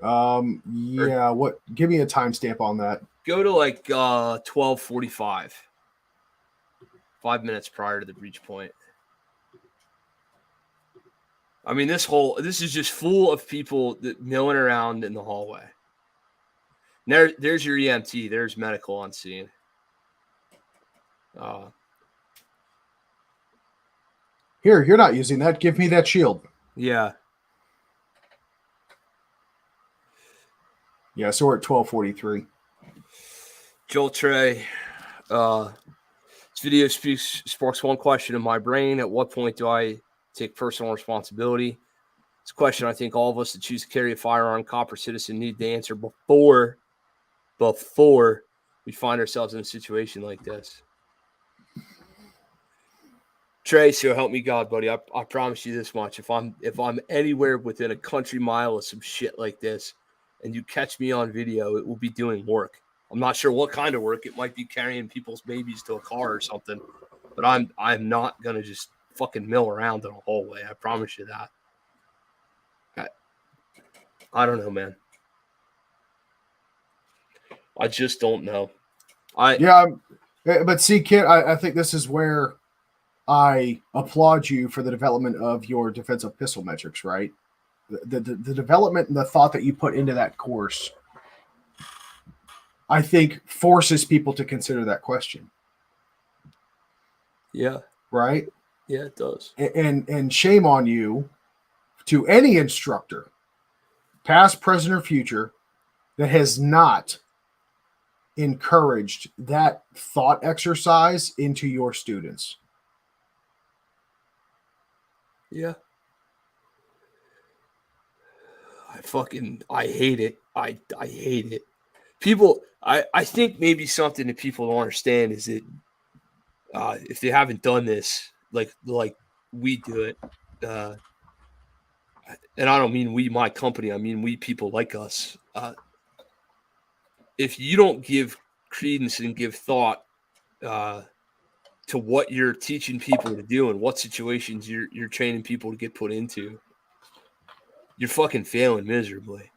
Yeah. What? Give me a timestamp on that. Go to like 12:45. 5 minutes prior to the breach point. I mean, this is just full of people that milling around in the hallway. There's your EMT. There's medical on scene. Here, you're not using that. Give me that shield. Yeah. Yeah, so we're at 12:43. Joel Trey, this video sparks one question in my brain. At what point do I take personal responsibility? It's a question I think all of us that choose to carry a firearm, cop or citizen, need to answer before we find ourselves in a situation like this. Trey, so help me God, buddy. I promise you this much. If I'm anywhere within a country mile of some shit like this and you catch me on video, it will be doing work. I'm not sure what kind of work. It might be carrying people's babies to a car or something. But I'm not gonna just fucking mill around in a hallway. I promise you that. I don't know, man. I just don't know. But see, Kit, I think this is where I applaud you for the development of your defensive pistol metrics, right? The development and the thought that you put into that course, I think, forces people to consider that question. Yeah. Right? Yeah, it does. And shame on you to any instructor, past, present, or future, that has not encouraged that thought exercise into your students. Yeah. I hate it. I hate it. People, I think maybe something that people don't understand is that if they haven't done this, like we do it, and I don't mean we, my company, I mean we people like us. If you don't give credence and give thought to what you're teaching people to do and what situations you're training people to get put into, you're fucking failing miserably.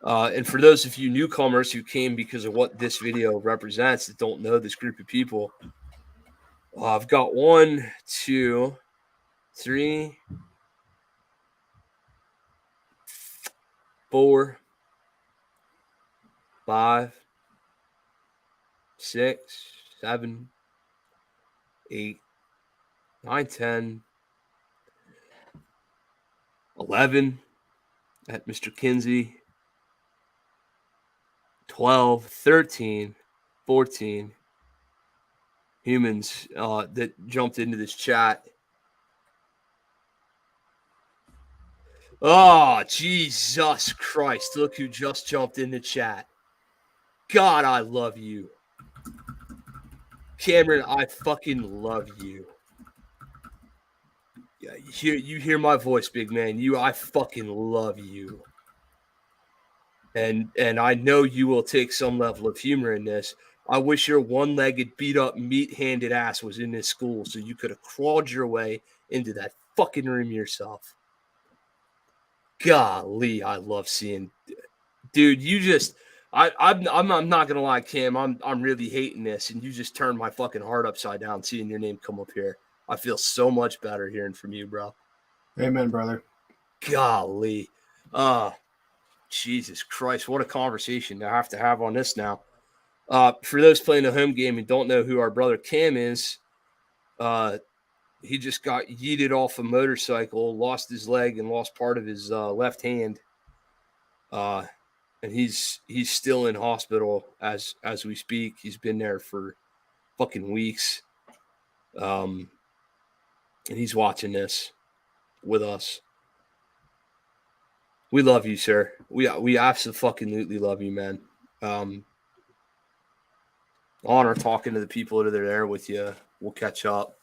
And for those of you newcomers who came because of what this video represents that don't know this group of people, I've got 1, 2, 3, 4, 5, 6, 7, 8, 9, 10, 11 at Mr. Kinsey, 12, 13, 14 humans that jumped into this chat. Oh, Jesus Christ. Look who just jumped in the chat. God, I love you. Cameron, I fucking love you. Yeah, you hear my voice, big man. I fucking love you. And I know you will take some level of humor in this. I wish your one-legged, beat-up, meat-handed ass was in this school so you could have crawled your way into that fucking room yourself. Golly, I love seeing, dude. You just, I'm not gonna lie, Cam. I'm really hating this, and you just turned my fucking heart upside down seeing your name come up here. I feel so much better hearing from you, bro. Amen, brother. Golly, Jesus Christ, what a conversation to have on this now. For those playing the home game and don't know who our brother Cam is, he just got yeeted off a motorcycle, lost his leg, and lost part of his left hand. And he's still in hospital as we speak. He's been there for fucking weeks. And he's watching this with us. We love you, sir. We absolutely love you, man. Honor talking to the people that are there with you. We'll catch up.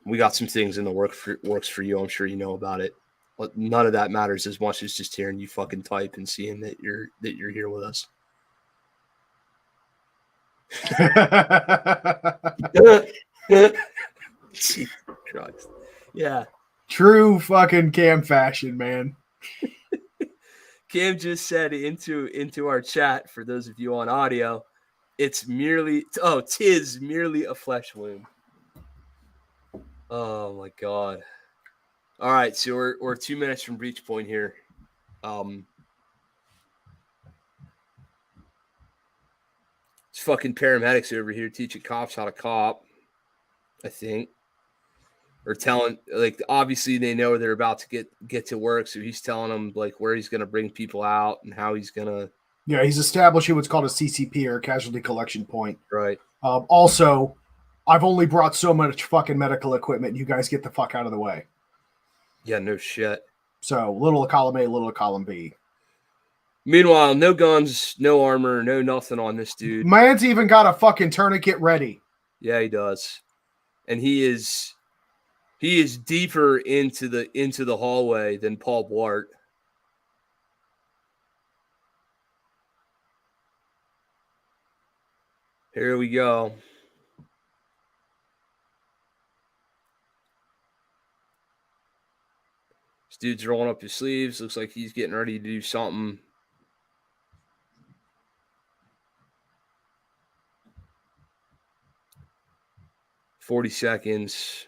We got some things in the works for you. I'm sure you know about it. But none of that matters as much as just hearing you fucking type and seeing that you're here with us. Jesus Christ. Yeah. True fucking Cam fashion, man. Cam just said into our chat, for those of you on audio, tis merely a flesh wound. Oh my god. All right, so we're 2 minutes from breach point here. It's fucking paramedics over here teaching cops how to cop, I think. Or telling, like, obviously they know they're about to get to work, so he's telling them like where he's gonna bring people out and how he's gonna. Yeah, he's establishing what's called a CCP, or casualty collection point. Right. Also, I've only brought so much fucking medical equipment. You guys get the fuck out of the way. Yeah, no shit. So little column A, little column B. Meanwhile, no guns, no armor, no nothing on this dude. Man's even got a fucking tourniquet ready. Yeah, he does, and he is deeper into the hallway than Paul Blart. Here we go. This dude's rolling up his sleeves. Looks like he's getting ready to do something. "40 seconds.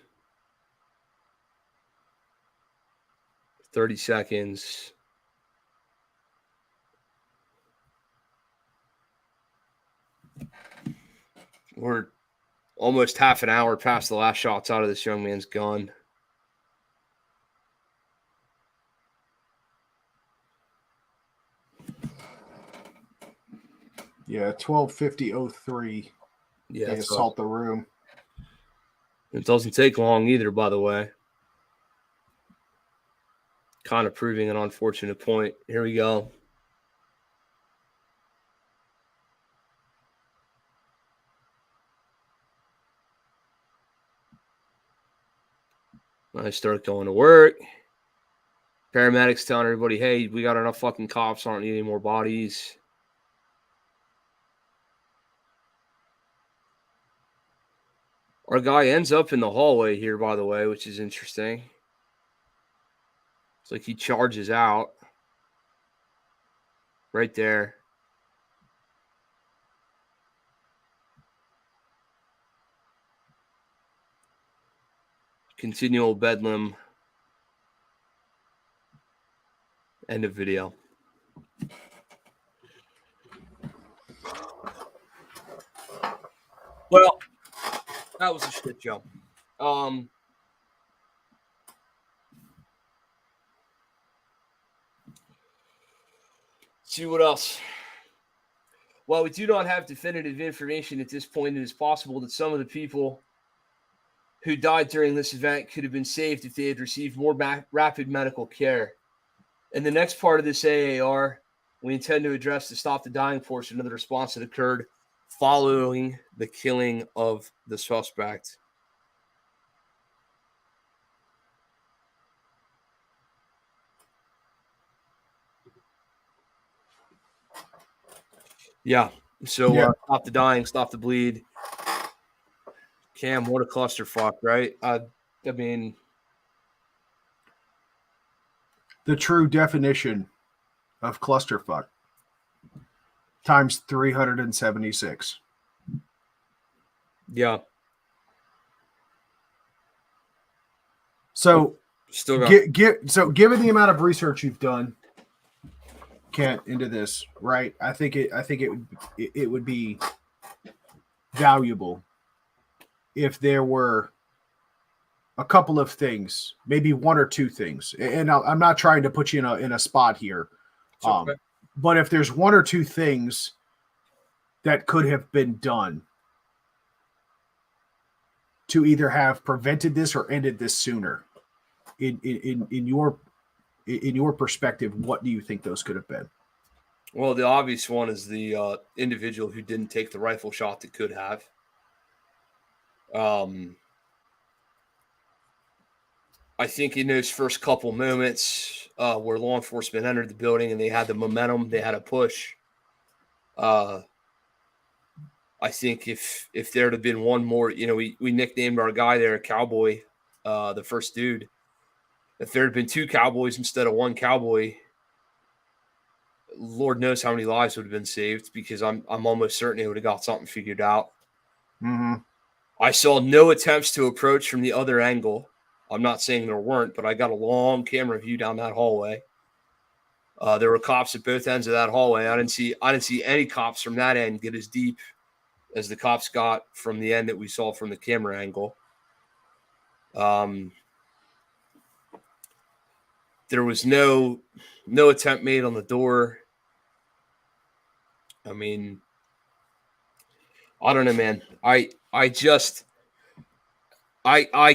30 seconds. We're almost half an hour past the last shots out of this young man's gun. Yeah, 12:50:03. Yeah, they assault the room. It doesn't take long either, by the way. Kind of proving an unfortunate point. Here we go. I start going to work. Paramedics telling everybody, hey, we got enough fucking cops. I don't need any more bodies. Our guy ends up in the hallway here, by the way, which is interesting. It's like he charges out. Right there. Continual bedlam. End of video. Well, that was a shit show. See what else. While we do not have definitive information at this point, it is possible that some of the people who died during this event could have been saved if they had received more rapid medical care. In the next part of this AAR, we intend to address the stop the dying portion of the response that occurred following the killing of the suspect. Yeah. So stop the dying, stop the bleed. Cam, what a clusterfuck, right? I mean, the true definition of clusterfuck times 376. Yeah. So still got given the amount of research you've done, Kent, into this, right? I think it would be valuable if there were a couple of things, maybe one or two things. And I'm not trying to put you in a spot here. Okay. But if there's one or two things that could have been done to either have prevented this or ended this sooner, in your perspective, what do you think those could have been? Well, the obvious one is the individual who didn't take the rifle shot that could have. I think in those first couple moments where law enforcement entered the building and they had the momentum, they had a push. I think if there'd have been one more, we nicknamed our guy there Cowboy, the first dude. If there had been two cowboys instead of one cowboy, Lord knows how many lives would have been saved, because I'm almost certain they would have got something figured out. Mm-hmm. I saw no attempts to approach from the other angle. I'm not saying there weren't, but I got a long camera view down that hallway. There were cops at both ends of that hallway. I didn't see any cops from that end get as deep as the cops got from the end that we saw from the camera angle. There was no attempt made on the door. I mean, I don't know, man. I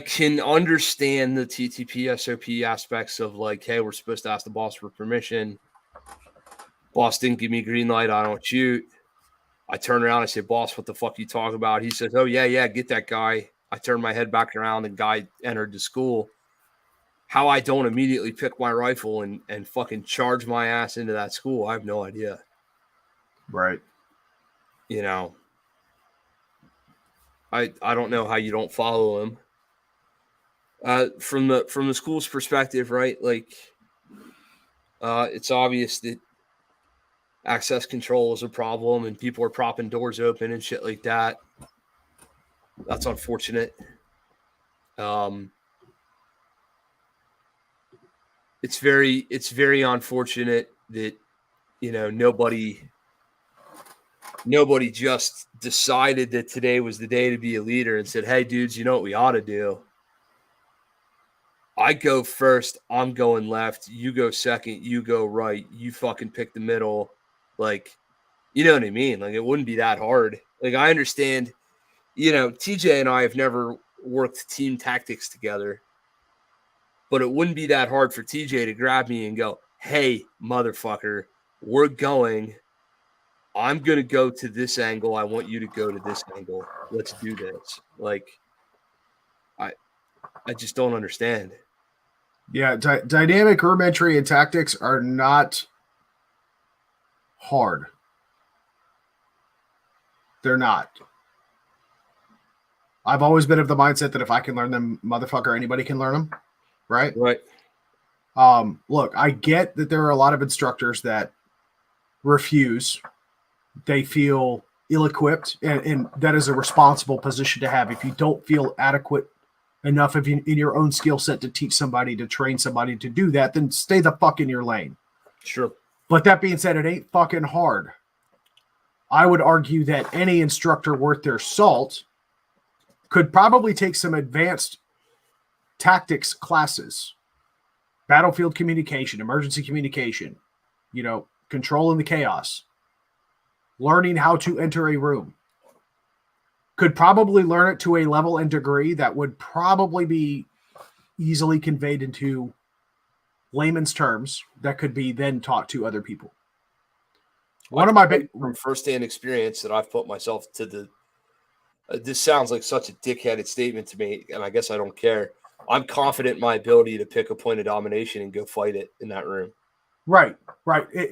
can understand the TTP SOP aspects of like, hey, we're supposed to ask the boss for permission. Boss didn't give me green light. I don't shoot. I turn around. I say, boss, what the fuck you talking about? He says, oh, yeah, get that guy. I turn my head back around. The guy entered the school. How I don't immediately pick my rifle and fucking charge my ass into that school, I have no idea. Right. I don't know how you don't follow him. From the school's perspective, right? Like, it's obvious that access control is a problem and people are propping doors open and shit like that. That's unfortunate. It's very unfortunate that, nobody just decided that today was the day to be a leader and said, hey, dudes, you know what we ought to do? I go first, I'm going left, you go second, you go right, you fucking pick the middle. Like, you know what I mean? Like, it wouldn't be that hard. Like, I understand, TJ and I have never worked team tactics together, but it wouldn't be that hard for TJ to grab me and go, hey, motherfucker, we're going. I'm going to go to this angle. I want you to go to this angle. Let's do this. Like, I just don't understand. Yeah, dynamic room entry and tactics are not hard. They're not. I've always been of the mindset that if I can learn them, motherfucker, anybody can learn them. Right? Right. Look, I get that there are a lot of instructors that refuse. They feel ill-equipped, and that is a responsible position to have. If you don't feel adequate enough in your own skill set to teach somebody, to train somebody to do that, then stay the fuck in your lane. Sure. But that being said, it ain't fucking hard. I would argue that any instructor worth their salt could probably take some advanced tactics classes, battlefield communication, emergency communication, controlling the chaos, learning how to enter a room. Could probably learn it to a level and degree that would probably be easily conveyed into layman's terms that could be then taught to other people. From firsthand experience that I've put myself to the. This sounds like such a dickheaded statement to me, and I guess I don't care. I'm confident in my ability to pick a point of domination and go fight it in that room. Right.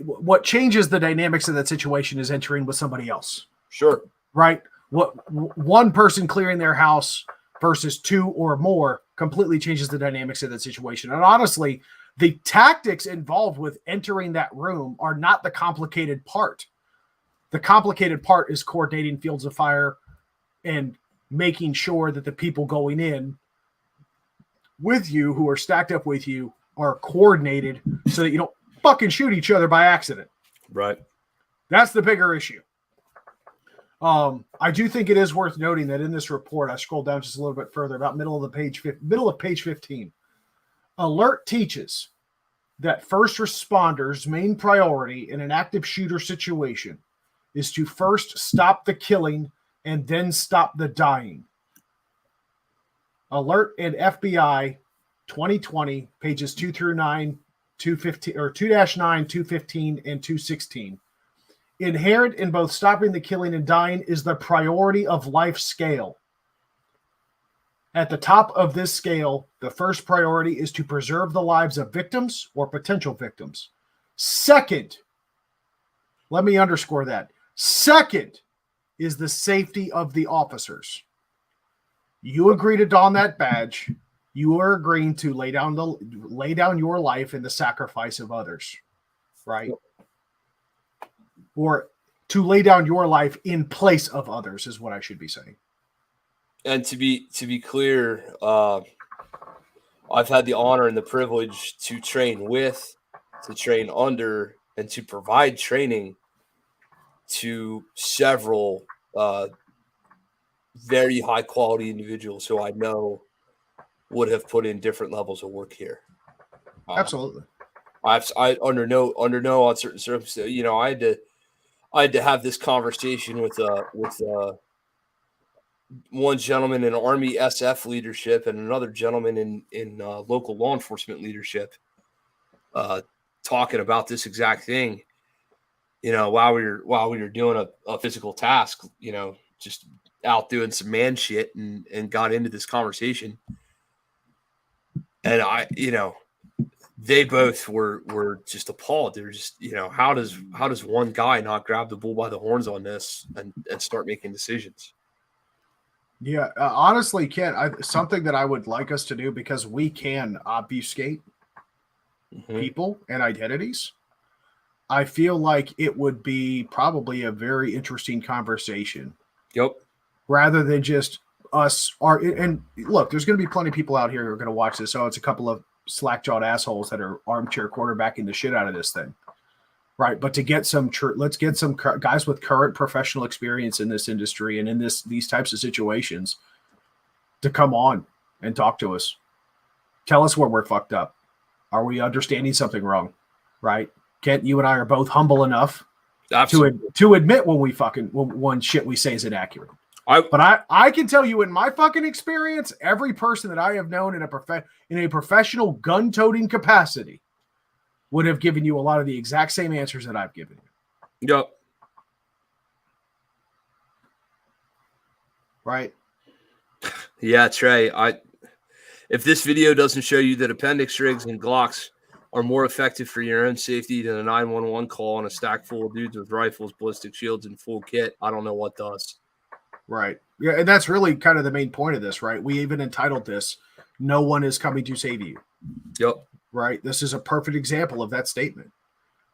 What changes the dynamics of that situation is entering with somebody else. Sure. Right. What one person clearing their house versus two or more completely changes the dynamics of that situation. And honestly, the tactics involved with entering that room are not the complicated part. The complicated part is coordinating fields of fire and making sure that the people going in with you, who are stacked up with you, are coordinated so that you don't fucking shoot each other by accident. Right. That's the bigger issue. I do think it is worth noting that in this report, I scrolled down just a little bit further, about middle of page 15. Alert teaches that first responders' main priority in an active shooter situation is to first stop the killing and then stop the dying. Alert and FBI 2020, pages 2 through 9, 215 or 2-9, 215, and 216. Inherent in both stopping the killing and dying is the priority of life scale. At the top of this scale, the first priority is to preserve the lives of victims or potential victims. Second, let me underscore that. Second is the safety of the officers. You agree to don that badge. You are agreeing to lay down your life in the sacrifice of others, right? Or to lay down your life in place of others is what I should be saying. And to be clear, I've had the honor and the privilege to train with, to train under, and to provide training to several very high quality individuals who I know would have put in different levels of work here. Absolutely. I under no uncertain circumstances, you know, I had to have this conversation with one gentleman in Army SF leadership and another gentleman in local law enforcement leadership, talking about this exact thing. You know, while we were doing a physical task, you know, just out doing some man shit, and got into this conversation. And you know, they both were just appalled. They're just, you know, how does one guy not grab the bull by the horns on this and start making decisions? Yeah, honestly, Ken, something that I would like us to do, because we can obfuscate people and identities. I feel like it would be probably a very interesting conversation. Yep. Rather than just us. And look, there's going to be plenty of people out here who are going to watch this. So it's a couple of slack-jawed assholes that are armchair quarterbacking the shit out of this thing. Right. But to get some, let's get some guys with current professional experience in this industry and in these types of situations to come on and talk to us. Tell us where we're fucked up. Are we understanding something wrong? Right. Kent, you and I are both humble enough to admit when shit we say is inaccurate. But I can tell you, in my fucking experience, every person that I have known in a professional gun-toting capacity would have given you a lot of the exact same answers that I've given you. Yep. Right. Yeah, Trey. If this video doesn't show you that appendix rigs and Glocks are more effective for your own safety than a 911 call on a stack full of dudes with rifles, ballistic shields, and full kit, I don't know what does. Right. Yeah, and that's really kind of the main point of this, right? We even entitled this, "No one is coming to save you." Yep. Right. This is a perfect example of that statement.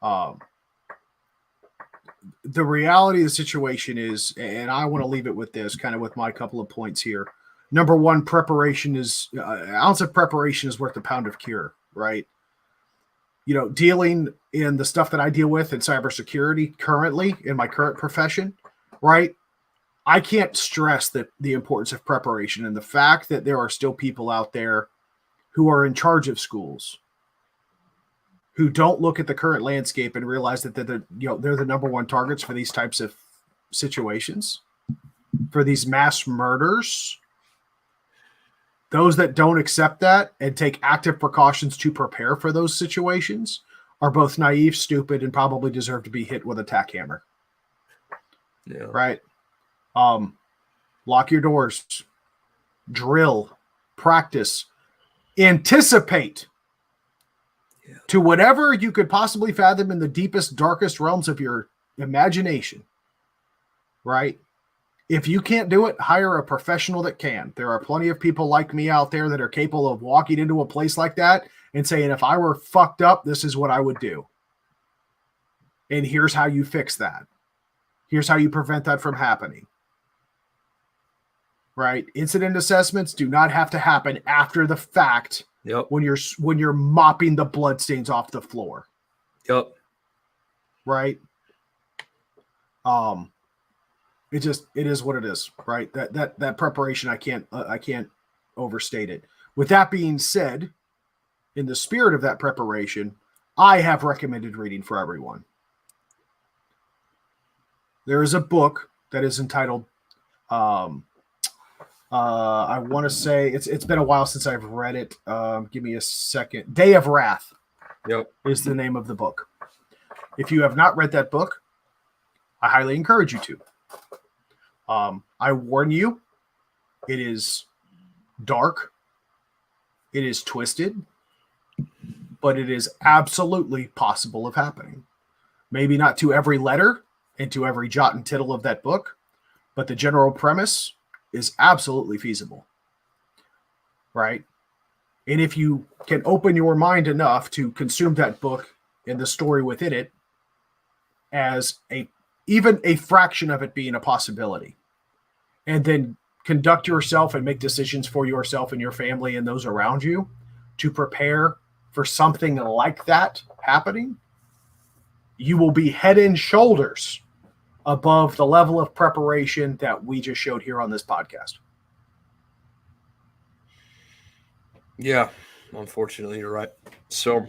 The reality of the situation is, and I want to leave it with this, kind of with my couple of points here. Number one, preparation is an ounce of preparation is worth a pound of cure, right? You know, dealing in the stuff that I deal with in cybersecurity currently in my current profession, right? I can't stress the importance of preparation and the fact that there are still people out there who are in charge of schools who don't look at the current landscape and realize that they're the number one targets for these types of situations, for these mass murders. Those that don't accept that and take active precautions to prepare for those situations are both naive, stupid, and probably deserve to be hit with a tack hammer. Yeah. Right. Lock your doors, drill, practice, anticipate to whatever you could possibly fathom in the deepest, darkest realms of your imagination. Right. If you can't do it, hire a professional that can. There are plenty of people like me out there that are capable of walking into a place like that and saying, if I were fucked up, this is what I would do. And here's how you fix that. Here's how you prevent that from happening. Right? Incident assessments do not have to happen after the fact. Yep. When you're mopping the bloodstains off the floor. Yep. Right? It is what it is, right? That preparation, I can't overstate it. With that being said, in the spirit of that preparation, I have recommended reading for everyone. There is a book that is entitled, I want to say it's been a while since I've read it. Give me a second. Day of Wrath. Yep. Is the name of the book. If you have not read that book, I highly encourage you to. I warn you, it is dark. It is twisted, but it is absolutely possible of happening. Maybe not to every letter and to every jot and tittle of that book, but the general premise is absolutely feasible. Right? And if you can open your mind enough to consume that book and the story within it as even a fraction of it being a possibility, and then conduct yourself and make decisions for yourself and your family and those around you to prepare for something like that happening, you will be head and shoulders above the level of preparation that we just showed here on this podcast. Yeah, unfortunately, you're right. So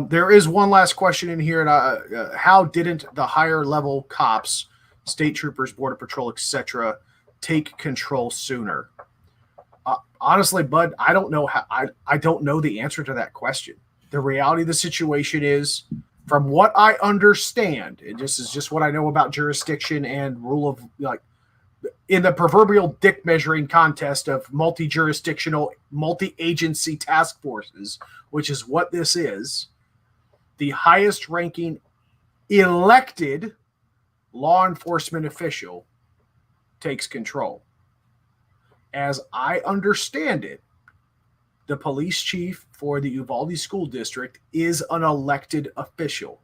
there is one last question in here. And how didn't the higher level cops, state troopers, border patrol, etc., take control sooner? Honestly, Bud, I don't know how. I don't know the answer to that question. The reality of the situation is, from what I understand, and this is just what I know about jurisdiction and rule of, like, in the proverbial dick measuring contest of multi-jurisdictional, multi-agency task forces, which is what this is, the highest ranking elected law enforcement official takes control. As I understand it, the police chief for the Uvalde School District is an elected official.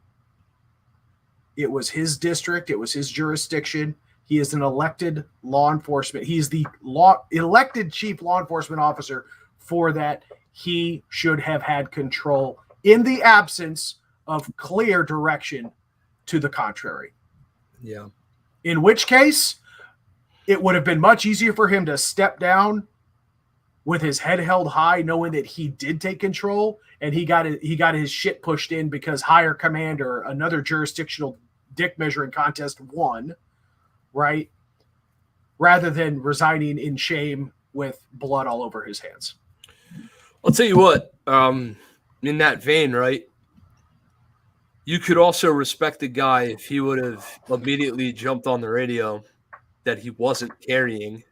It was his district. It was his jurisdiction. He is an elected law enforcement. He's the elected chief law enforcement officer for that. He should have had control in the absence of clear direction to the contrary. Yeah. In which case, it would have been much easier for him to step down with his head held high, knowing that he did take control and he got his shit pushed in because higher command or another jurisdictional dick measuring contest won, right? Rather than resigning in shame with blood all over his hands. I'll tell you what, in that vein, right? You could also respect the guy if he would have immediately jumped on the radio that he wasn't carrying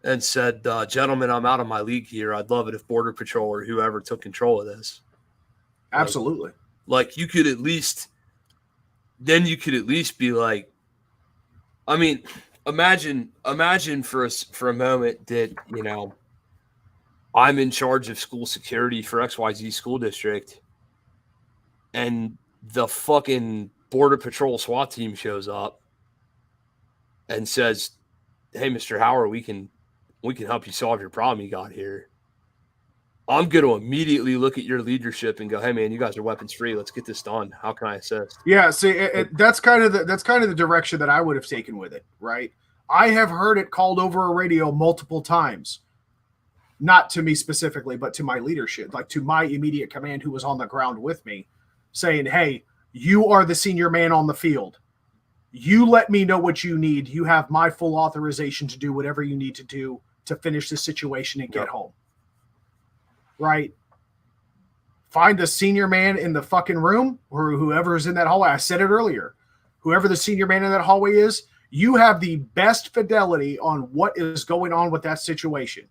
and said, gentlemen, I'm out of my league here. I'd love it if Border Patrol or whoever took control of this. Absolutely. Like you could at least be like, I mean, imagine for a moment that, you know, I'm in charge of school security for XYZ school district and the fucking Border Patrol SWAT team shows up and says, hey, Mr. Howard, we can help you solve your problem you got here. I'm going to immediately look at your leadership and go, hey, man, you guys are weapons free. Let's get this done. How can I assist? Yeah, see, that's kind of the direction that I would have taken with it, right? I have heard it called over a radio multiple times, not to me specifically, but to my leadership, like to my immediate command who was on the ground with me, saying, hey, you are the senior man on the field. You let me know what you need. You have my full authorization to do whatever you need to do to finish the situation and get home. Right? Find the senior man in the fucking room or whoever is in that hallway. I said it earlier. Whoever the senior man in that hallway is, you have the best fidelity on what is going on with that situation.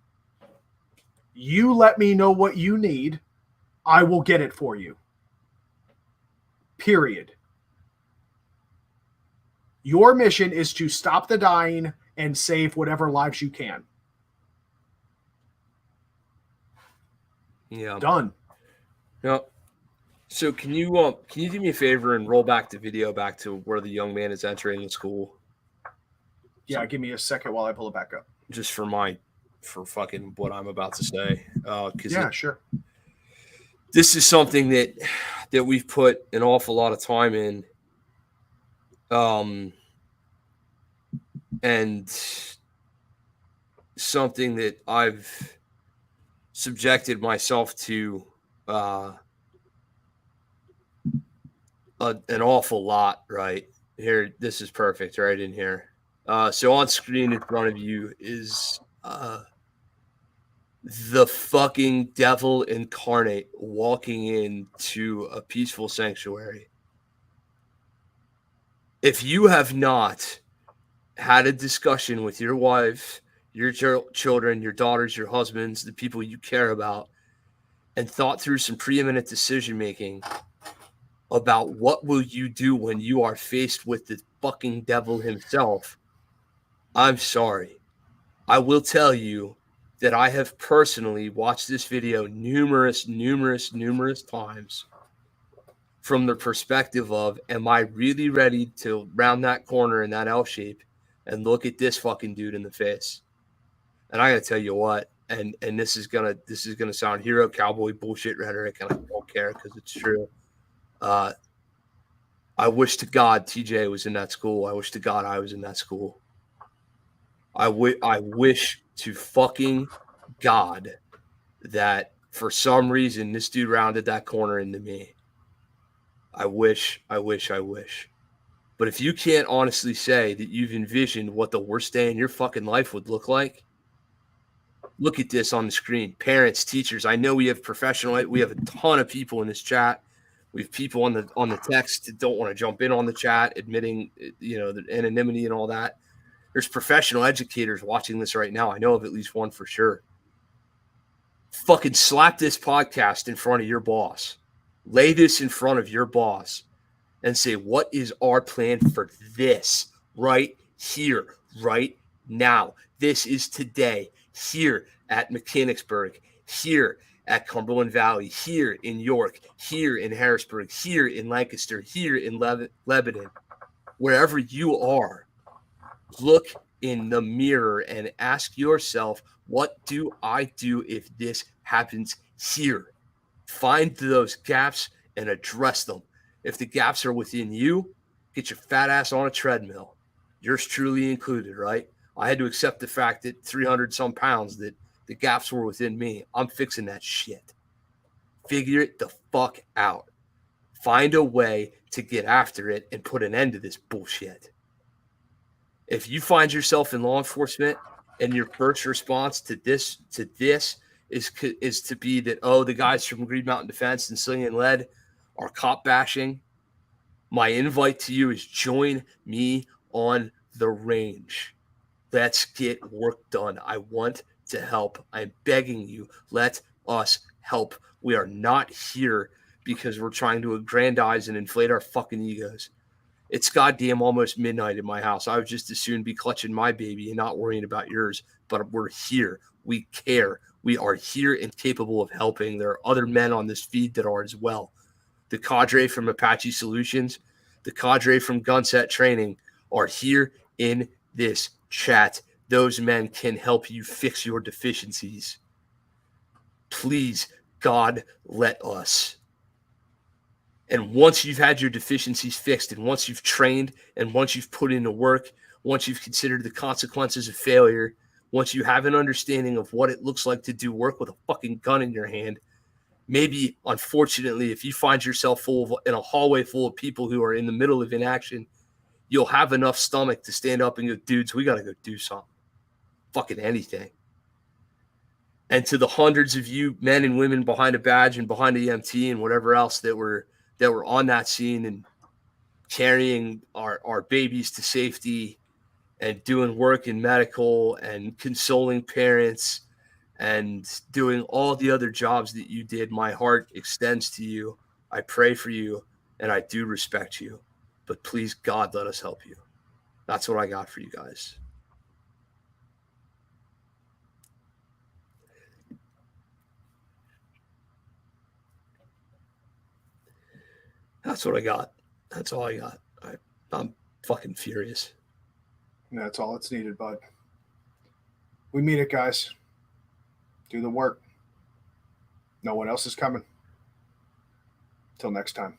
You let me know what you need. I will get it for you. Period. Your mission is to stop the dying and save whatever lives you can. Yeah. Done. Yeah. So can you do me a favor and roll back the video back to where the young man is entering the school? Yeah, give me a second while I pull it back up. Just for fucking what I'm about to say. Sure. This is something that we've put an awful lot of time in. And something that I've subjected myself to an awful lot right here. This is perfect right in here. So on screen in front of you is the fucking devil incarnate walking into a peaceful sanctuary. If you have not had a discussion with your wife, your children, your daughters, your husbands, the people you care about, and thought through some preeminent decision making about what will you do when you are faced with the fucking devil himself, I'm sorry. I will tell you that I have personally watched this video numerous times from the perspective of, am I really ready to round that corner in that L shape and look at this fucking dude in the face? And I gotta tell you what, and this is gonna sound hero cowboy bullshit rhetoric, and I don't care because it's true. I wish to God TJ was in that school. I wish to God I was in that school. I wish to fucking God that for some reason this dude rounded that corner into me. I wish. But if you can't honestly say that you've envisioned what the worst day in your fucking life would look like, look at this on the screen. Parents, teachers. I know we have a ton of people in this chat. We have people on the text that don't want to jump in on the chat, admitting, the anonymity and all that. There's professional educators watching this right now. I know of at least one for sure. Fucking slap this podcast in front of your boss. Lay this in front of your boss and say, what is our plan for this right here, right now? This is today, here at Mechanicsburg, here at Cumberland Valley, here in York, here in Harrisburg, here in Lancaster, here in Lebanon, wherever you are. Look in the mirror and ask yourself, what do I do if this happens here? Find those gaps and address them. If the gaps are within you, get your fat ass on a treadmill. Yours truly included, right? I had to accept the fact that 300 some pounds, that the gaps were within me. I'm fixing that shit. Figure it the fuck out. Find a way to get after it and put an end to this bullshit. If you find yourself in law enforcement and your first response to this is to be that, the guys from Green Mountain Defense and Sling'N Lead are cop bashing, my invite to you is join me on the range. Let's get work done. I want to help. I'm begging you. Let us help. We are not here because we're trying to aggrandize and inflate our fucking egos. It's goddamn almost midnight in my house. I would just as soon be clutching my baby and not worrying about yours. But we're here. We care. We are here and capable of helping. There are other men on this feed that are as well. The cadre from Apache Solutions, the cadre from Gunset Training are here in this chat. Those men can help you fix your deficiencies. Please, God, let us. And once you've had your deficiencies fixed, and once you've trained, and once you've put into work, once you've considered the consequences of failure, once you have an understanding of what it looks like to do work with a fucking gun in your hand, maybe, unfortunately, if you find yourself in a hallway full of people who are in the middle of inaction, you'll have enough stomach to stand up and go, dudes, we got to go do something. Fucking anything. And to the hundreds of you men and women behind a badge and behind the EMT and whatever else that were on that scene and carrying our babies to safety and doing work in medical and consoling parents and doing all the other jobs that you did, my heart extends to you. I pray for you, and I do respect you. But please, God, let us help you. That's what I got for you guys. That's what I got. That's all I got. I'm fucking furious. That's all that's needed, bud. We mean it, guys. Do the work. No one else is coming. Till next time.